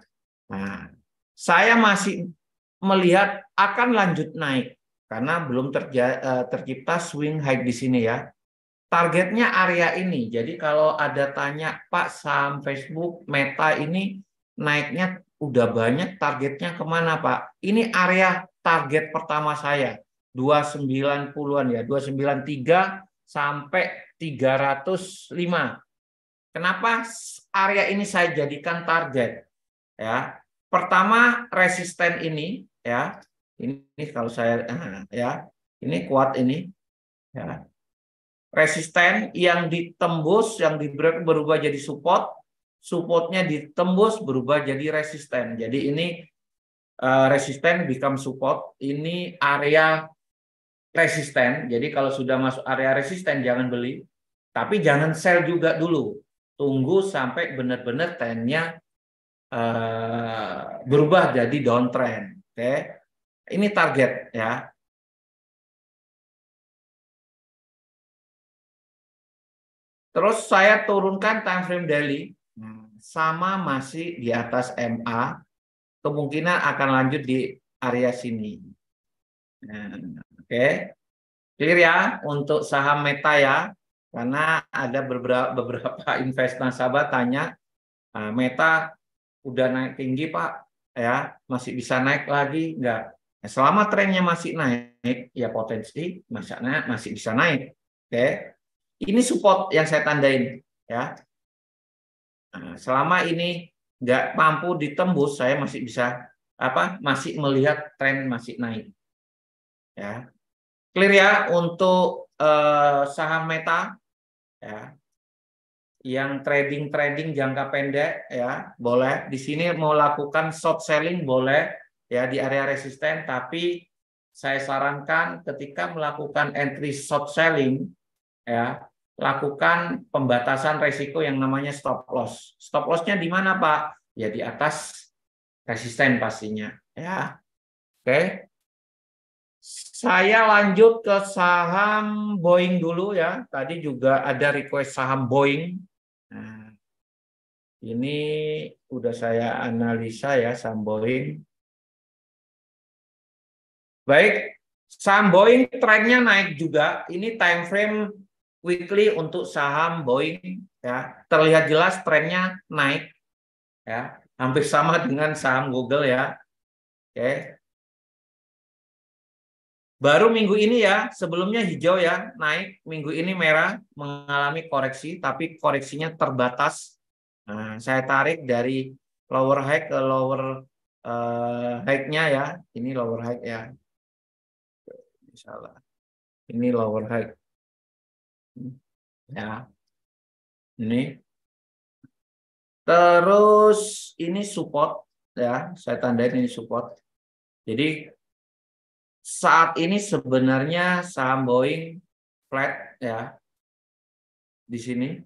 Nah, saya masih melihat akan lanjut naik karena belum tercipta swing high di sini ya. Targetnya area ini. Jadi kalau ada tanya, Pak, saham Facebook, Meta ini naiknya udah banyak, targetnya kemana, Pak? Ini area target pertama saya. 290-an ya, 293 sampai 305. Kenapa area ini saya jadikan target? Ya, pertama resisten ini ya. Ini kalau saya ya, ini kuat ini ya. Resisten yang ditembus, yang berubah jadi support, supportnya ditembus berubah jadi resisten. Jadi ini resisten become support, ini area resisten. Jadi kalau sudah masuk area resisten jangan beli, tapi jangan sell juga dulu. Tunggu sampai benar-benar trennya berubah jadi downtrend. Oke, ini target ya. Terus saya turunkan time frame daily sama masih di atas MA, kemungkinan akan lanjut di area sini. Nah, oke, clear ya untuk saham Meta ya, karena ada beberapa investor nasabah tanya, Meta udah naik tinggi Pak, ya masih bisa naik lagi enggak? Nah, selama trennya masih naik, ya potensi masih bisa naik. Oke, ini support yang saya tandain ya. Nah, selama ini nggak mampu ditembus, saya masih bisa masih melihat tren masih naik. Ya, clear ya untuk saham Meta ya. Yang trading jangka pendek ya, boleh. Di sini mau lakukan short selling boleh ya di area resisten, tapi saya sarankan ketika melakukan entry short selling ya, lakukan pembatasan resiko yang namanya stop loss. Stop loss-nya di mana, Pak? Ya di atas resisten pastinya ya. Oke. Saya lanjut ke saham Boeing dulu ya. Tadi juga ada request saham Boeing. Nah, ini udah saya analisa ya saham Boeing. Baik, saham Boeing trennya naik juga. Ini time frame weekly untuk saham Boeing ya. Terlihat jelas trennya naik ya. Hampir sama dengan saham Google ya. Oke. Baru minggu ini ya, sebelumnya hijau ya, naik. Minggu ini merah, mengalami koreksi, tapi koreksinya terbatas. Nah, saya tarik dari lower high ke lower high-nya ya. Ini lower high ya. Salah. Ini lower high. Ya. Ini. Terus ini support ya, saya tandain ini support. Jadi saat ini sebenarnya saham Boeing flat ya. Di sini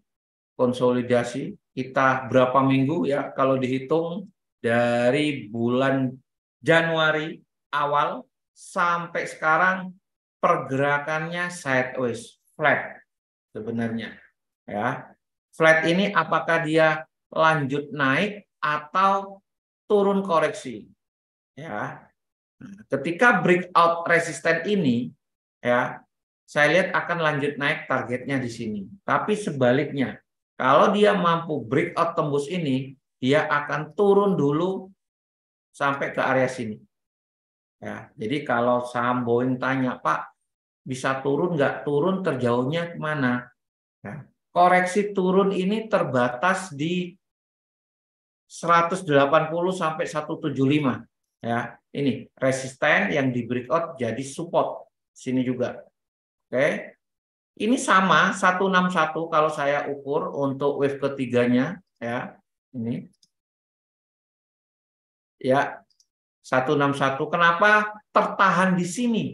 konsolidasi kita berapa minggu ya kalau dihitung dari bulan Januari awal sampai sekarang pergerakannya sideways flat sebenarnya ya. Flat ini apakah dia lanjut naik atau turun koreksi ya. Ketika breakout resisten ini ya, saya lihat akan lanjut naik targetnya di sini. Tapi sebaliknya, kalau dia mampu breakout tembus ini, dia akan turun dulu sampai ke area sini. Ya, jadi kalau saham Boeing tanya, Pak, bisa turun nggak? Turun terjauhnya kemana? Ya, koreksi turun ini terbatas di 180 sampai 175. Ya, ini resisten yang di breakout jadi support sini juga. Oke. Ini sama 161 kalau saya ukur untuk wave ketiganya ya. Ini ya 161. Kenapa tertahan di sini?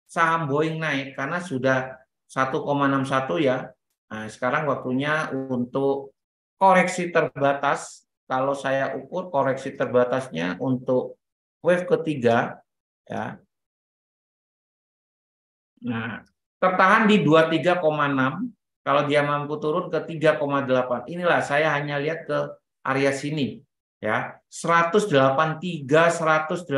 Saham Boeing naik karena sudah 1,61 ya. Nah, sekarang waktunya untuk koreksi terbatas. Kalau saya ukur koreksi terbatasnya untuk wave ketiga ya. Nah, tertahan di 23,6. Kalau dia mampu turun ke 3,8. Inilah saya hanya lihat ke area sini ya. 183, 185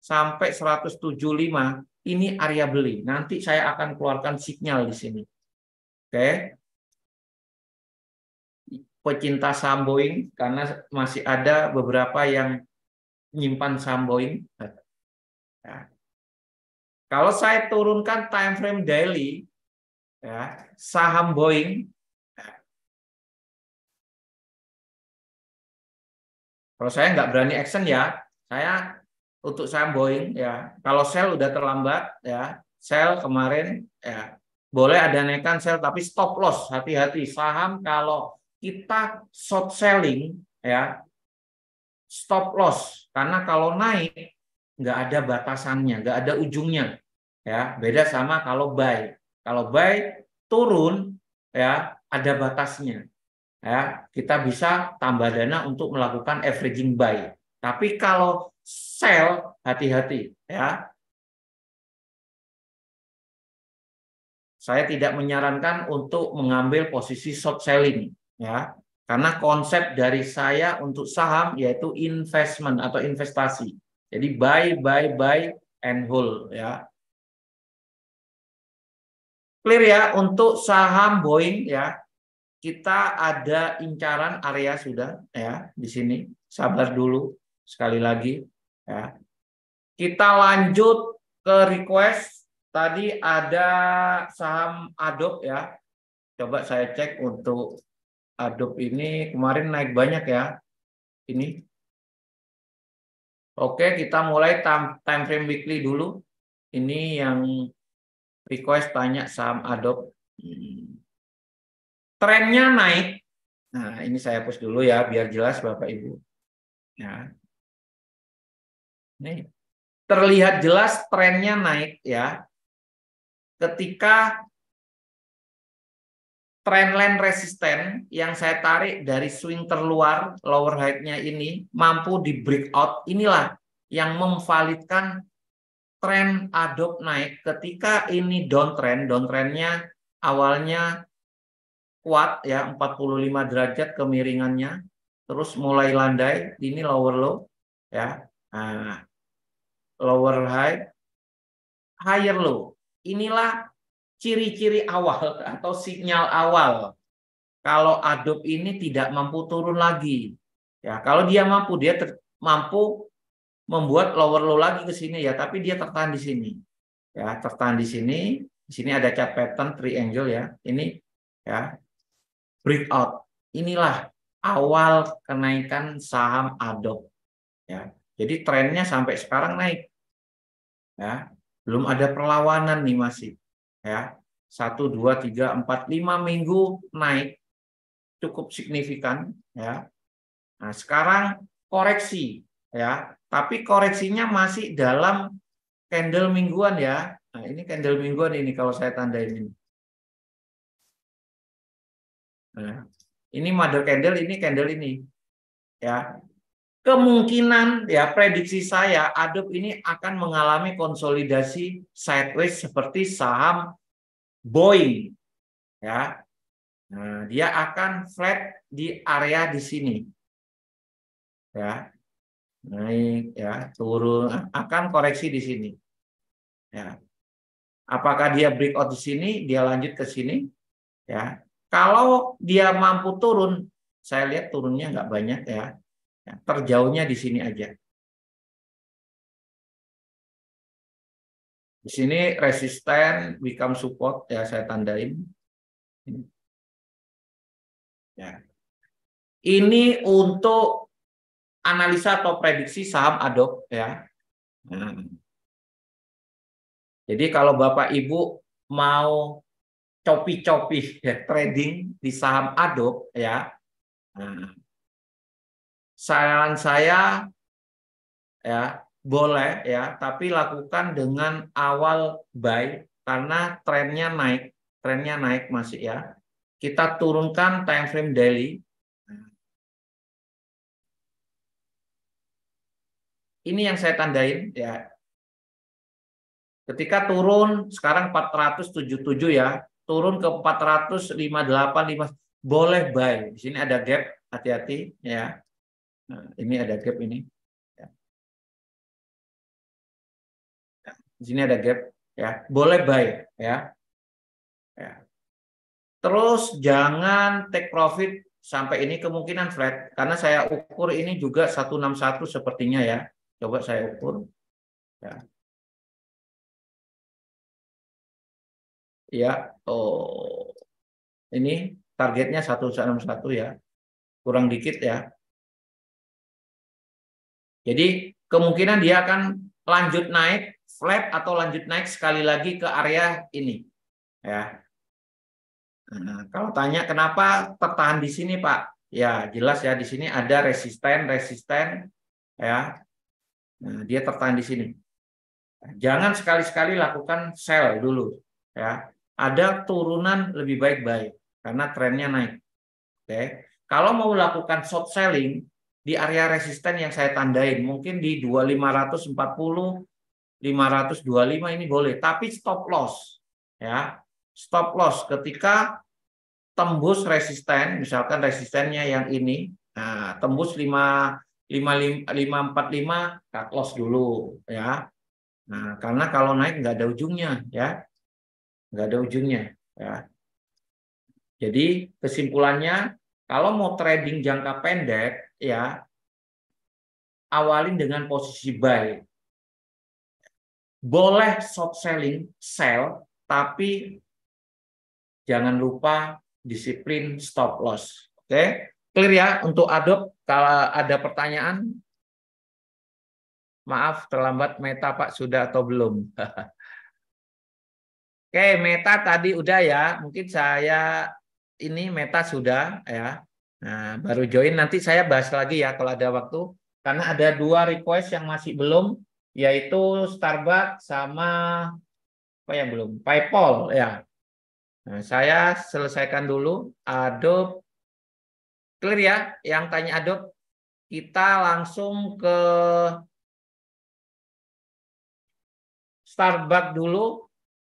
sampai 175 ini area beli. Nanti saya akan keluarkan sinyal di sini. Oke. Pecinta saham Boeing karena masih ada beberapa yang nyimpan saham Boeing. Ya. Kalau saya turunkan time frame daily ya, saham Boeing. Kalau saya nggak berani action ya, saya untuk saham Boeing ya. Kalau sell udah terlambat ya, sell kemarin ya, boleh ada naikkan sell tapi stop loss, hati-hati saham kalau kita short selling ya, stop loss karena kalau naik nggak ada batasannya, nggak ada ujungnya ya. Beda sama kalau buy. Kalau buy turun ya ada batasnya. Ya, kita bisa tambah dana untuk melakukan averaging buy. Tapi kalau sell, hati-hati ya. Saya tidak menyarankan untuk mengambil posisi short selling ya. Karena konsep dari saya untuk saham yaitu investment atau investasi. Jadi buy and hold ya. Clear ya untuk saham Boeing ya. Kita ada incaran area sudah ya di sini. Sabar dulu sekali lagi ya. Kita lanjut ke request. Tadi ada saham Adobe ya. Coba saya cek untuk Adobe ini kemarin naik banyak ya. Ini. Oke, kita mulai time frame weekly dulu. Ini yang request tanya saham Adobe. Trennya naik. Nah, ini saya hapus dulu ya biar jelas Bapak Ibu. Ya. Nih, terlihat jelas trennya naik ya. Ketika trendline resisten yang saya tarik dari swing terluar lower height-nya ini mampu di breakout, inilah yang memvalidkan tren Adobe naik. Ketika ini downtrend-nya awalnya kuat ya 45 derajat kemiringannya, terus mulai landai, ini lower low ya. Nah, lower high, higher low. Inilah ciri-ciri awal atau sinyal awal kalau Adobe ini tidak mampu turun lagi. Ya, kalau dia mampu, mampu membuat lower low lagi ke sini ya, tapi dia tertahan di sini. Ya, tertahan di sini. Di sini ada chart pattern triangle ya. Ini ya, breakout. Inilah awal kenaikan saham Adobe. Ya. Jadi trennya sampai sekarang naik. Ya. Belum ada perlawanan nih masih. Ya. 1 2 3 4 5 minggu naik cukup signifikan ya. Nah, sekarang koreksi ya, tapi koreksinya masih dalam candle mingguan ya. Nah, ini candle mingguan ini kalau saya tandain ini. Nah, ini mother candle, ini candle ini ya. Kemungkinan ya prediksi saya Adobe ini akan mengalami konsolidasi sideways seperti saham Boeing ya. Nah, dia akan flat di area di sini. Ya, naik ya, turun akan koreksi di sini. Ya. Apakah dia breakout di sini, dia lanjut ke sini ya. Kalau dia mampu turun, saya lihat turunnya nggak banyak ya. Ya, terjauhnya di sini aja. Di sini resisten become support ya saya tandain. Ya. Ini untuk analisa atau prediksi saham Adobe ya. Nah, jadi kalau Bapak Ibu mau copi-copi ya, trading di saham Adobe ya, nah, saran saya ya boleh ya, tapi lakukan dengan awal buy karena trennya naik masih ya. Kita turunkan time frame daily. Ini yang saya tandain ya. Ketika turun sekarang 477 ya, turun ke 458 boleh buy. Di sini ada gap, hati-hati ya. Nah, ini ada gap ini. Di sini ada gap ya, boleh buy ya. Ya. Terus jangan take profit sampai ini kemungkinan flat karena saya ukur ini juga 161 sepertinya ya. Coba saya ukur. Ya. Ya, oh. Ini targetnya 161 ya. Kurang dikit ya. Jadi kemungkinan dia akan lanjut naik flat atau lanjut naik sekali lagi ke area ini. Ya. Nah, kalau tanya kenapa tertahan di sini, Pak? Ya, jelas ya di sini ada resisten ya. Nah, dia tertahan di sini. Jangan sekali-sekali lakukan sell dulu ya. Ada turunan lebih baik karena trennya naik. Oke. Kalau mau lakukan short selling di area resisten yang saya tandain mungkin di 2540 525 ini boleh, tapi stop loss ya. Stop loss ketika tembus resisten, misalkan resistennya yang ini, nah, tembus 545 cut loss dulu ya. Nah, karena kalau naik nggak ada ujungnya ya, nggak ada ujungnya ya. Jadi kesimpulannya kalau mau trading jangka pendek ya awalin dengan posisi buy. Boleh short selling, sell, tapi jangan lupa disiplin stop loss. Oke, clear ya untuk Adobe. Kalau ada pertanyaan, maaf terlambat Meta Pak sudah atau belum? Oke, Meta tadi udah ya. Mungkin saya ini Meta sudah ya. Nah, baru join nanti saya bahas lagi ya kalau ada waktu. Karena ada 2 request yang masih belum, yaitu Starbucks sama apa yang belum? PayPal ya. Nah, saya selesaikan dulu Adobe. Clear ya? Yang tanya Adobe, kita langsung ke Starbucks dulu,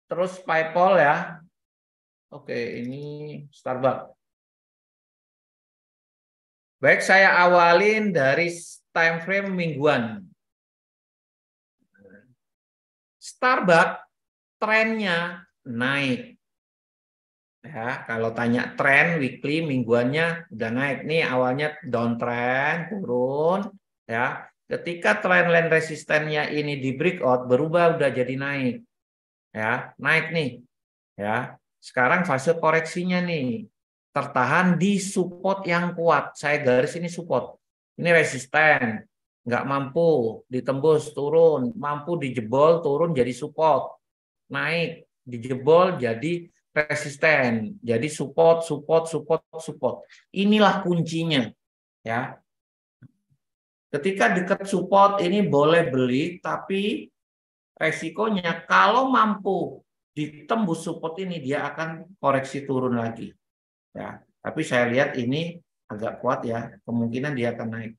terus PayPal ya. Oke, ini Starbucks. Baik, saya awalin dari time frame mingguan. Starbucks trennya naik. Ya, kalau tanya tren weekly mingguannya udah naik. Nih awalnya downtrend, turun ya. Ketika trendline resistennya ini di breakout berubah udah jadi naik. Ya, naik nih. Ya. Sekarang fase koreksinya nih. Tertahan di support yang kuat. Saya garis ini support. Ini resisten. Nggak mampu ditembus, turun. Mampu dijebol, turun jadi support. Naik, dijebol jadi resisten. Jadi support. Inilah kuncinya. Ya. Ketika dekat support ini boleh beli, tapi resikonya kalau mampu ditembus support ini dia akan koreksi turun lagi. Ya, tapi saya lihat ini agak kuat ya, kemungkinan dia akan naik.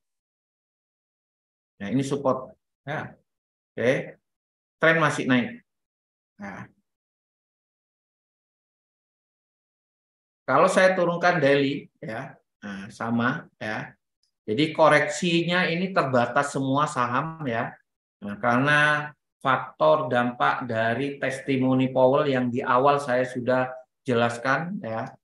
Nah, ini support. Ya, oke. Tren masih naik. Nah, kalau saya turunkan daily ya, nah, sama ya. Jadi koreksinya ini terbatas semua saham ya. Nah, karena faktor dampak dari testimoni Powell yang di awal saya sudah jelaskan ya.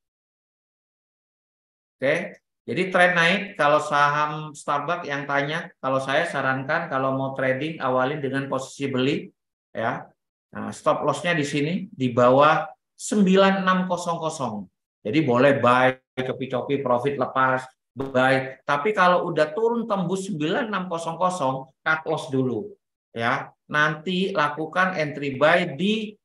Oke. Jadi tren naik kalau saham Starbucks yang tanya, kalau saya sarankan kalau mau trading awalin dengan posisi beli ya. Nah, stop loss-nya di sini di bawah 9600. Jadi boleh buy, copi-copi, profit lepas. Baik, tapi kalau udah turun tembus 9600, cut loss dulu ya. Nanti lakukan entry buy di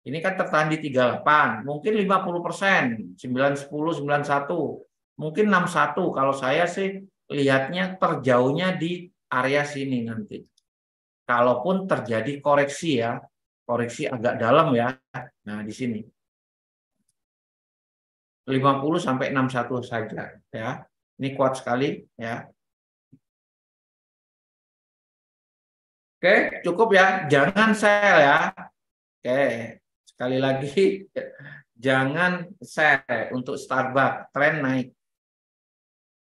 ini kan tertahan di 38, mungkin 50%, 910, 91, mungkin 61. Kalau saya sih lihatnya terjauhnya di area sini nanti. Kalaupun terjadi koreksi ya, koreksi agak dalam ya. Nah, di sini 50 sampai 61 saja ya. Ini kuat sekali ya. Oke, cukup ya. Jangan sell ya. Oke, sekali lagi jangan sell untuk Starbucks. Tren naik.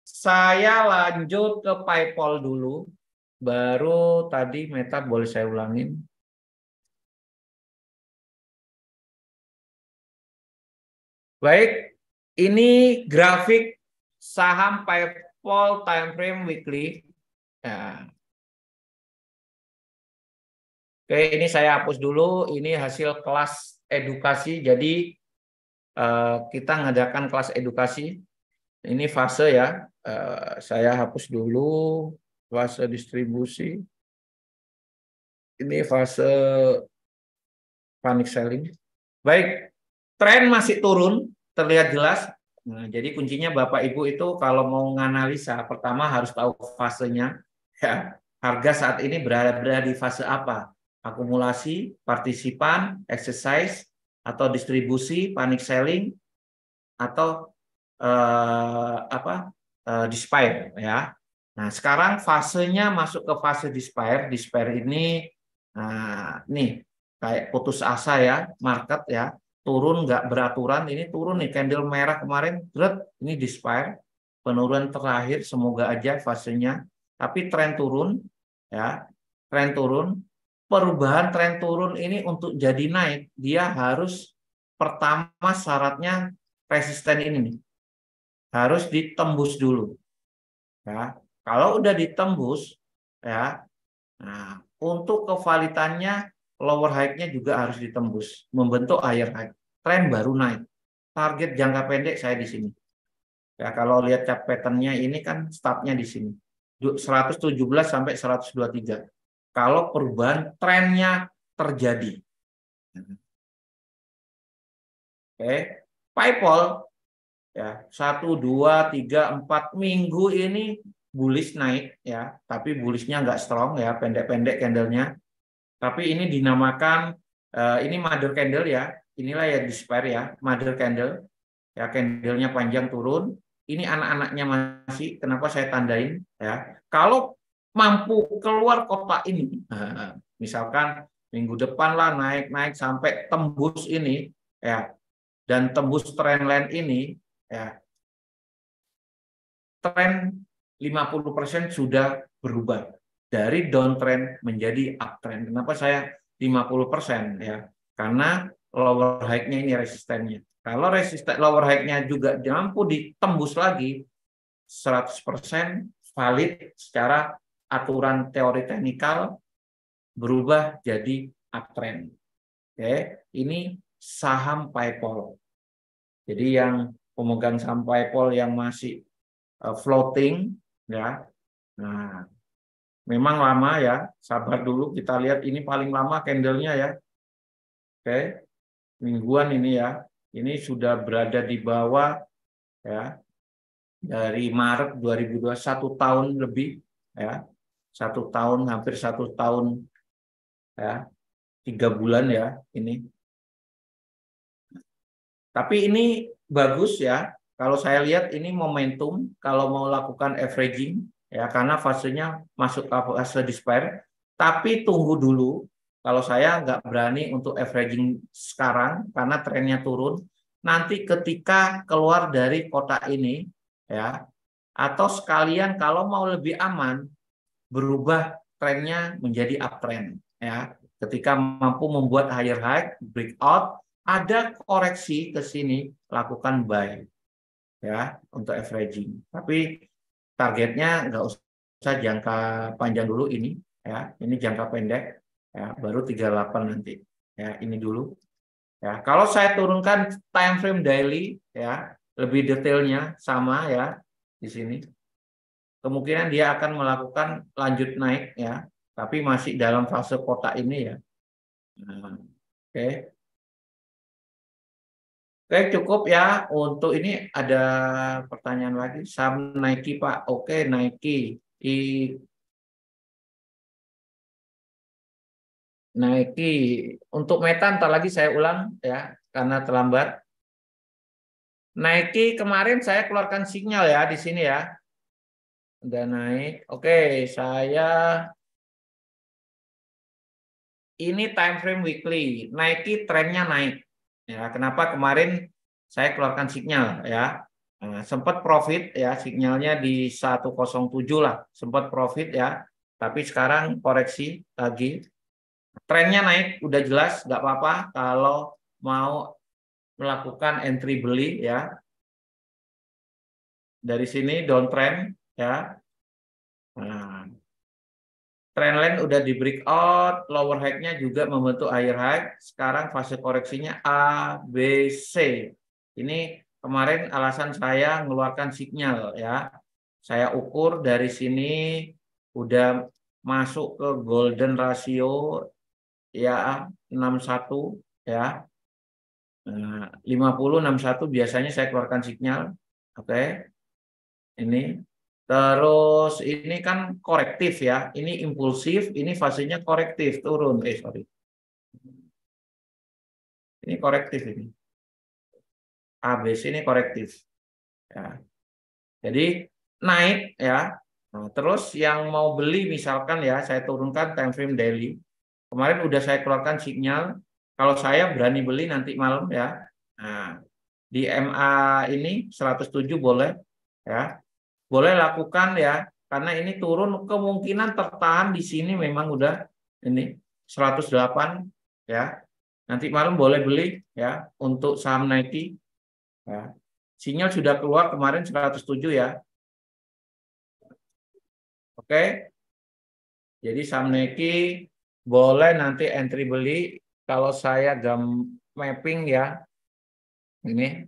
Saya lanjut ke PayPal dulu. Baru tadi Meta boleh saya ulangin. Baik, ini grafik saham PayPal time frame weekly. Ya. Oke, ini saya hapus dulu. Ini hasil kelas edukasi. Jadi kita ngadakan kelas edukasi. Ini fase ya. Saya hapus dulu fase distribusi. Ini fase panic selling. Baik, tren masih turun, terlihat jelas. Nah, jadi kuncinya Bapak Ibu itu kalau mau menganalisa, pertama harus tahu fasenya. Ya, harga saat ini berada di fase apa? Akumulasi, partisipan, exercise, atau distribusi, panic selling, atau despair ya. Nah, sekarang fasenya masuk ke fase despair. Despair ini nih kayak putus asa ya, market ya, turun nggak beraturan. Ini turun nih, candle merah kemarin, ini despair, penurunan terakhir, semoga aja fasenya. Tapi tren turun ya, tren turun. Perubahan tren turun ini untuk jadi naik, dia harus pertama syaratnya resisten ini nih harus ditembus dulu ya. Kalau udah ditembus ya, nah untuk kevalitannya lower high-nya juga harus ditembus, membentuk higher high, tren baru naik. Target jangka pendek saya di sini ya. Kalau lihat chart pattern-nya ini kan startnya di sini 117 sampai 123 kalau perubahan trennya terjadi. Oke, PayPal ya 1, 2, 3, 4 minggu ini bullish naik ya, tapi bullishnya nggak strong ya, pendek-pendek candlenya. Tapi ini dinamakan ini mother candle ya, inilah ya despair ya, mother candle ya, candlenya panjang turun. Ini anak-anaknya masih, kenapa saya tandain ya, kalau mampu keluar kotak ini, misalkan minggu depan lah naik-naik sampai tembus ini ya, dan tembus trendline ini ya, tren 50% sudah berubah dari downtrend menjadi uptrend. Kenapa saya 50% ya? Karena lower high-nya ini resistennya. Kalau resisten lower high-nya juga mampu ditembus lagi 100% valid secara aturan teori teknikal, berubah jadi uptrend. Oke, ini saham PayPal. Jadi yang pemegang saham PayPal yang masih floating ya. Nah, memang lama ya. Sabar dulu, kita lihat ini paling lama candlenya ya. Oke, mingguan ini ya. Ini sudah berada di bawah ya. Dari Maret 2021, tahun lebih ya. 1 tahun, hampir 1 tahun ya. 3 bulan ya ini. Tapi ini bagus ya. Kalau saya lihat ini momentum kalau mau lakukan averaging ya, karena fasenya masuk ke fase despair. Tapi tunggu dulu. Kalau saya nggak berani untuk averaging sekarang karena trennya turun. Nanti ketika keluar dari kotak ini ya, atau sekalian kalau mau lebih aman berubah trennya menjadi uptrend ya. Ketika mampu membuat higher high, breakout, ada koreksi ke sini, lakukan buy ya untuk averaging. Tapi targetnya nggak usah jangka panjang dulu ini ya. Ini jangka pendek ya, baru 38 nanti. Ya, ini dulu. Ya, kalau saya turunkan time frame daily ya, lebih detailnya sama ya di sini. Kemungkinan dia akan melakukan lanjut naik ya, tapi masih dalam fase kotak ini ya. Nah, oke. Oke, cukup ya untuk ini ada pertanyaan lagi. Saham Nike, Pak. Oke, Nike. Nike. Untuk Meta ntar lagi saya ulang ya karena terlambat. Nike kemarin saya keluarkan sinyal ya di sini ya. Udah naik. Oke, saya ini time frame weekly. Nike trennya naik. Ya, kenapa kemarin saya keluarkan sinyal ya. Nah, sempat profit ya, sinyalnya di 107 lah, sempat profit ya. Tapi sekarang koreksi lagi. Trennya naik, udah jelas, nggak apa-apa kalau mau melakukan entry beli ya. Dari sini downtrend ya. Nah, trendline udah di breakout, lower high-nya juga membentuk higher high. Sekarang fase koreksinya A, B, C. Ini kemarin alasan saya mengeluarkan sinyal ya. Saya ukur dari sini udah masuk ke golden ratio ya 61 ya. 50 61 biasanya saya keluarkan sinyal. Oke. Ini terus ini kan korektif ya. Ini impulsif, ini fasenya korektif turun. Sorry. Ini korektif ini. ABC ini korektif. Ya. Jadi naik ya. Nah, terus yang mau beli misalkan ya saya turunkan time frame daily. Kemarin udah saya keluarkan sinyal. Kalau saya berani beli nanti malam ya. Nah, di MA ini 107 boleh ya. Boleh lakukan ya, karena ini turun kemungkinan tertahan di sini memang udah ini 108 ya. Nanti malam boleh beli ya untuk saham Nike ya. Sinyal sudah keluar kemarin 107 ya. Oke. Jadi saham Nike boleh nanti entry beli kalau saya mapping ya. Ini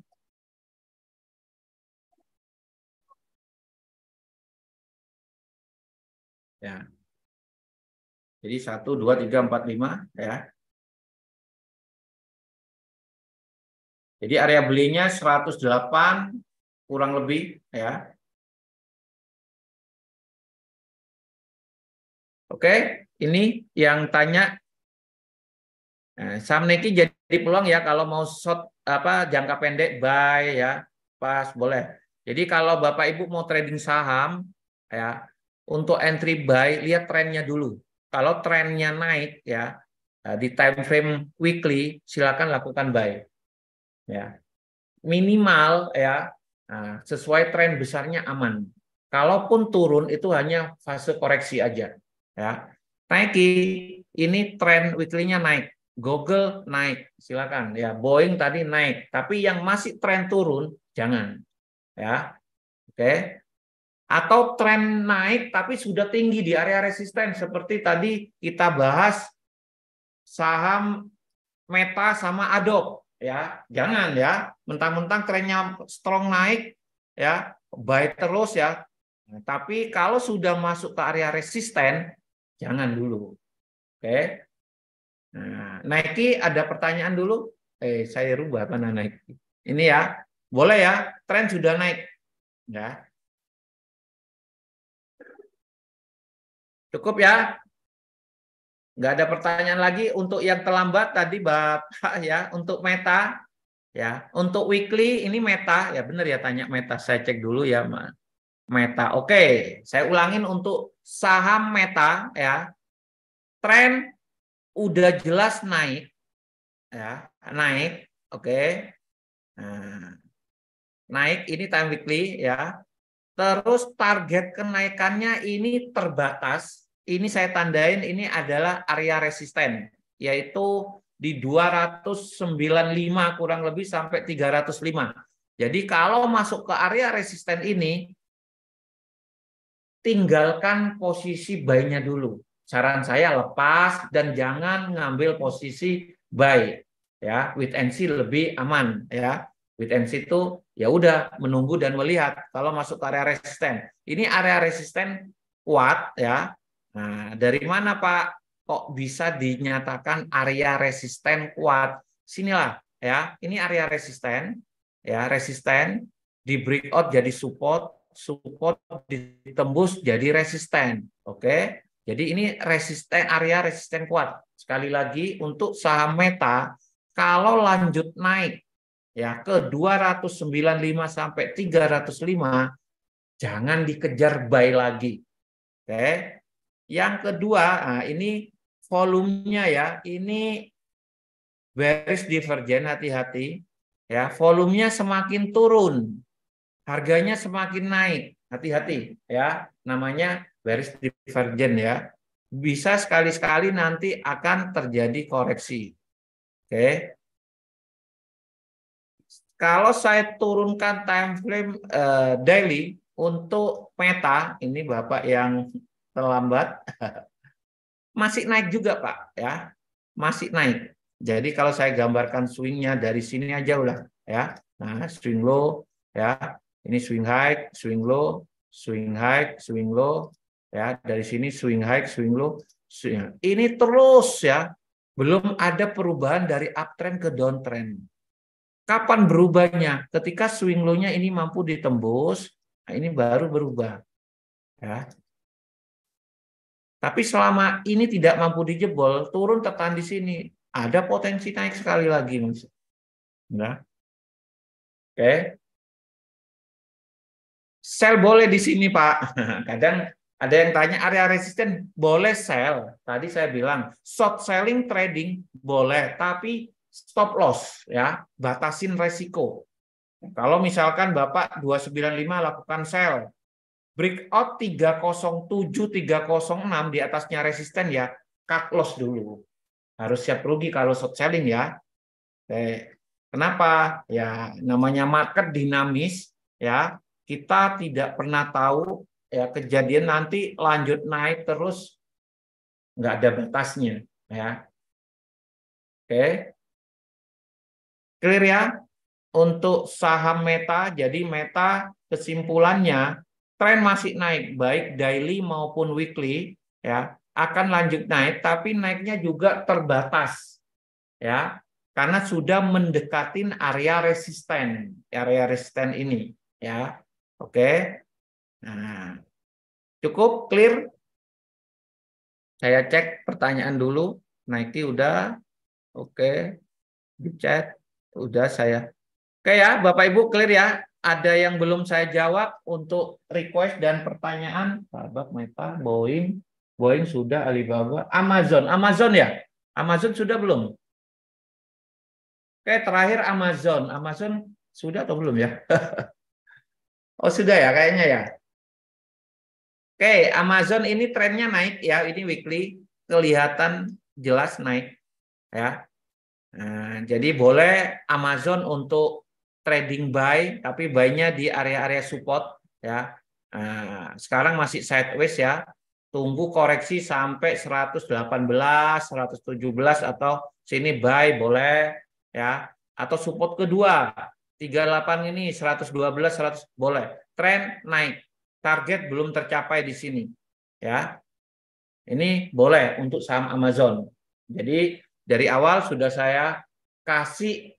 ya. Jadi 1 2 3 4 5 ya. Jadi area belinya 108 kurang lebih ya. Oke, ini yang tanya saham Nike jadi peluang ya kalau mau short apa jangka pendek buy ya. Pas boleh. Jadi kalau Bapak Ibu mau trading saham ya, untuk entry buy lihat trennya dulu. Kalau trennya naik ya di time frame weekly silakan lakukan buy ya. Minimal ya sesuai tren besarnya aman. Kalaupun turun itu hanya fase koreksi aja ya. Nike ini tren weekly-nya naik, Google naik, silakan ya. Boeing tadi naik, tapi yang masih tren turun jangan ya. Oke. Atau tren naik tapi sudah tinggi di area resisten seperti tadi kita bahas saham Meta sama Adobe ya. Jangan ya, mentang-mentang trennya strong naik ya, buy terus ya. Nah, tapi kalau sudah masuk ke area resisten jangan dulu. Oke. Nah, Nike ada pertanyaan dulu? Saya rubah mana Nike. Ini ya. Boleh ya, tren sudah naik ya. Cukup ya. Nggak ada pertanyaan lagi untuk yang terlambat tadi Bapak ya, untuk Meta ya. Untuk weekly ini Meta ya benar ya tanya Meta. Saya cek dulu ya Meta. Oke, saya ulangin untuk saham Meta ya. Tren udah jelas naik ya, naik. Oke. Nah, naik ini time weekly ya. Terus target kenaikannya ini terbatas. Ini saya tandain ini adalah area resisten, yaitu di 295 kurang lebih sampai 305. Jadi kalau masuk ke area resisten ini, tinggalkan posisi buy-nya dulu. Saran saya lepas dan jangan ngambil posisi buy. ya. Wait and see lebih aman, ya. Wait and see itu ya udah menunggu dan melihat kalau masuk ke area resisten. Ini area resisten kuat, ya. Nah, dari mana Pak kok bisa dinyatakan area resisten kuat? Sinilah, ya. Ini area resisten, ya, resisten di breakout jadi support, support ditembus jadi resisten. Oke. Jadi ini resisten, area resisten kuat. Sekali lagi untuk saham Meta kalau lanjut naik ya ke 295 sampai 305 jangan dikejar buy lagi. Oke. Yang kedua, nah ini volumenya ya, ini bearish divergent, hati-hati ya. Volumenya semakin turun, harganya semakin naik. Hati-hati ya, namanya bearish divergent ya. Bisa sekali-sekali nanti akan terjadi koreksi. Oke. Kalau saya turunkan time frame daily untuk Meta, ini Bapak yang terlambat, masih naik juga Pak ya. Masih naik. Jadi kalau saya gambarkan swingnya dari sini aja udah ya. Nah, swing low ya. Ini swing high, swing low, swing high, swing low ya. Dari sini swing high, swing low. Swing. Ini terus ya. Belum ada perubahan dari uptrend ke downtrend. Kapan berubahnya? Ketika swing low-nya ini mampu ditembus, nah ini baru berubah. Ya. Tapi selama ini tidak mampu dijebol, turun tertahan di sini, ada potensi naik sekali lagi, Mas. Nah. Oke. Sell boleh di sini, Pak. Kadang ada yang tanya area resisten, boleh sell. Tadi saya bilang, short selling trading boleh, tapi stop loss ya, batasin resiko. Kalau misalkan Bapak 295 lakukan sell, breakout 307 306 di atasnya resisten ya, cut loss dulu. Harus siap rugi kalau short selling ya. Kenapa? Ya namanya market dinamis ya. Kita tidak pernah tahu ya kejadian nanti lanjut naik terus nggak ada batasnya ya. Oke. Clear ya? Untuk saham Meta, jadi Meta kesimpulannya tren masih naik baik daily maupun weekly ya, akan lanjut naik tapi naiknya juga terbatas ya, karena sudah mendekatin area resisten ini ya. Oke. Nah, cukup clear? Saya cek pertanyaan dulu. Nike udah. Oke. Di chat udah saya. Oke ya, Bapak Ibu clear ya? Ada yang belum saya jawab untuk request dan pertanyaan? Sahabat Meta, Boeing, Boeing sudah, Alibaba, Amazon ya? Amazon sudah belum? Oke, terakhir Amazon sudah atau belum ya? Oh sudah ya, kayaknya ya. Oke, Amazon ini trennya naik ya, ini weekly kelihatan jelas naik ya. Nah, jadi boleh Amazon untuk trading buy, tapi buy-nya di area-area support ya. Nah, sekarang masih sideways ya. Tunggu koreksi sampai 118, 117 atau sini buy boleh ya. Atau support kedua 38 ini 112, 100 boleh. Tren naik. Target belum tercapai di sini ya. Ini boleh untuk saham Amazon. Jadi dari awal sudah saya kasih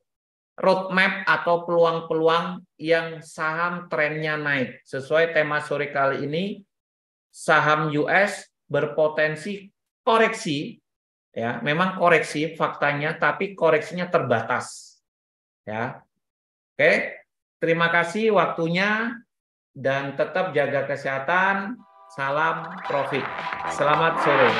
roadmap atau peluang-peluang yang saham trennya naik. Sesuai tema sore kali ini, saham US berpotensi koreksi, ya, memang koreksi faktanya, tapi koreksinya terbatas. Ya, oke. Terima kasih waktunya dan tetap jaga kesehatan. Salam profit. Selamat sore.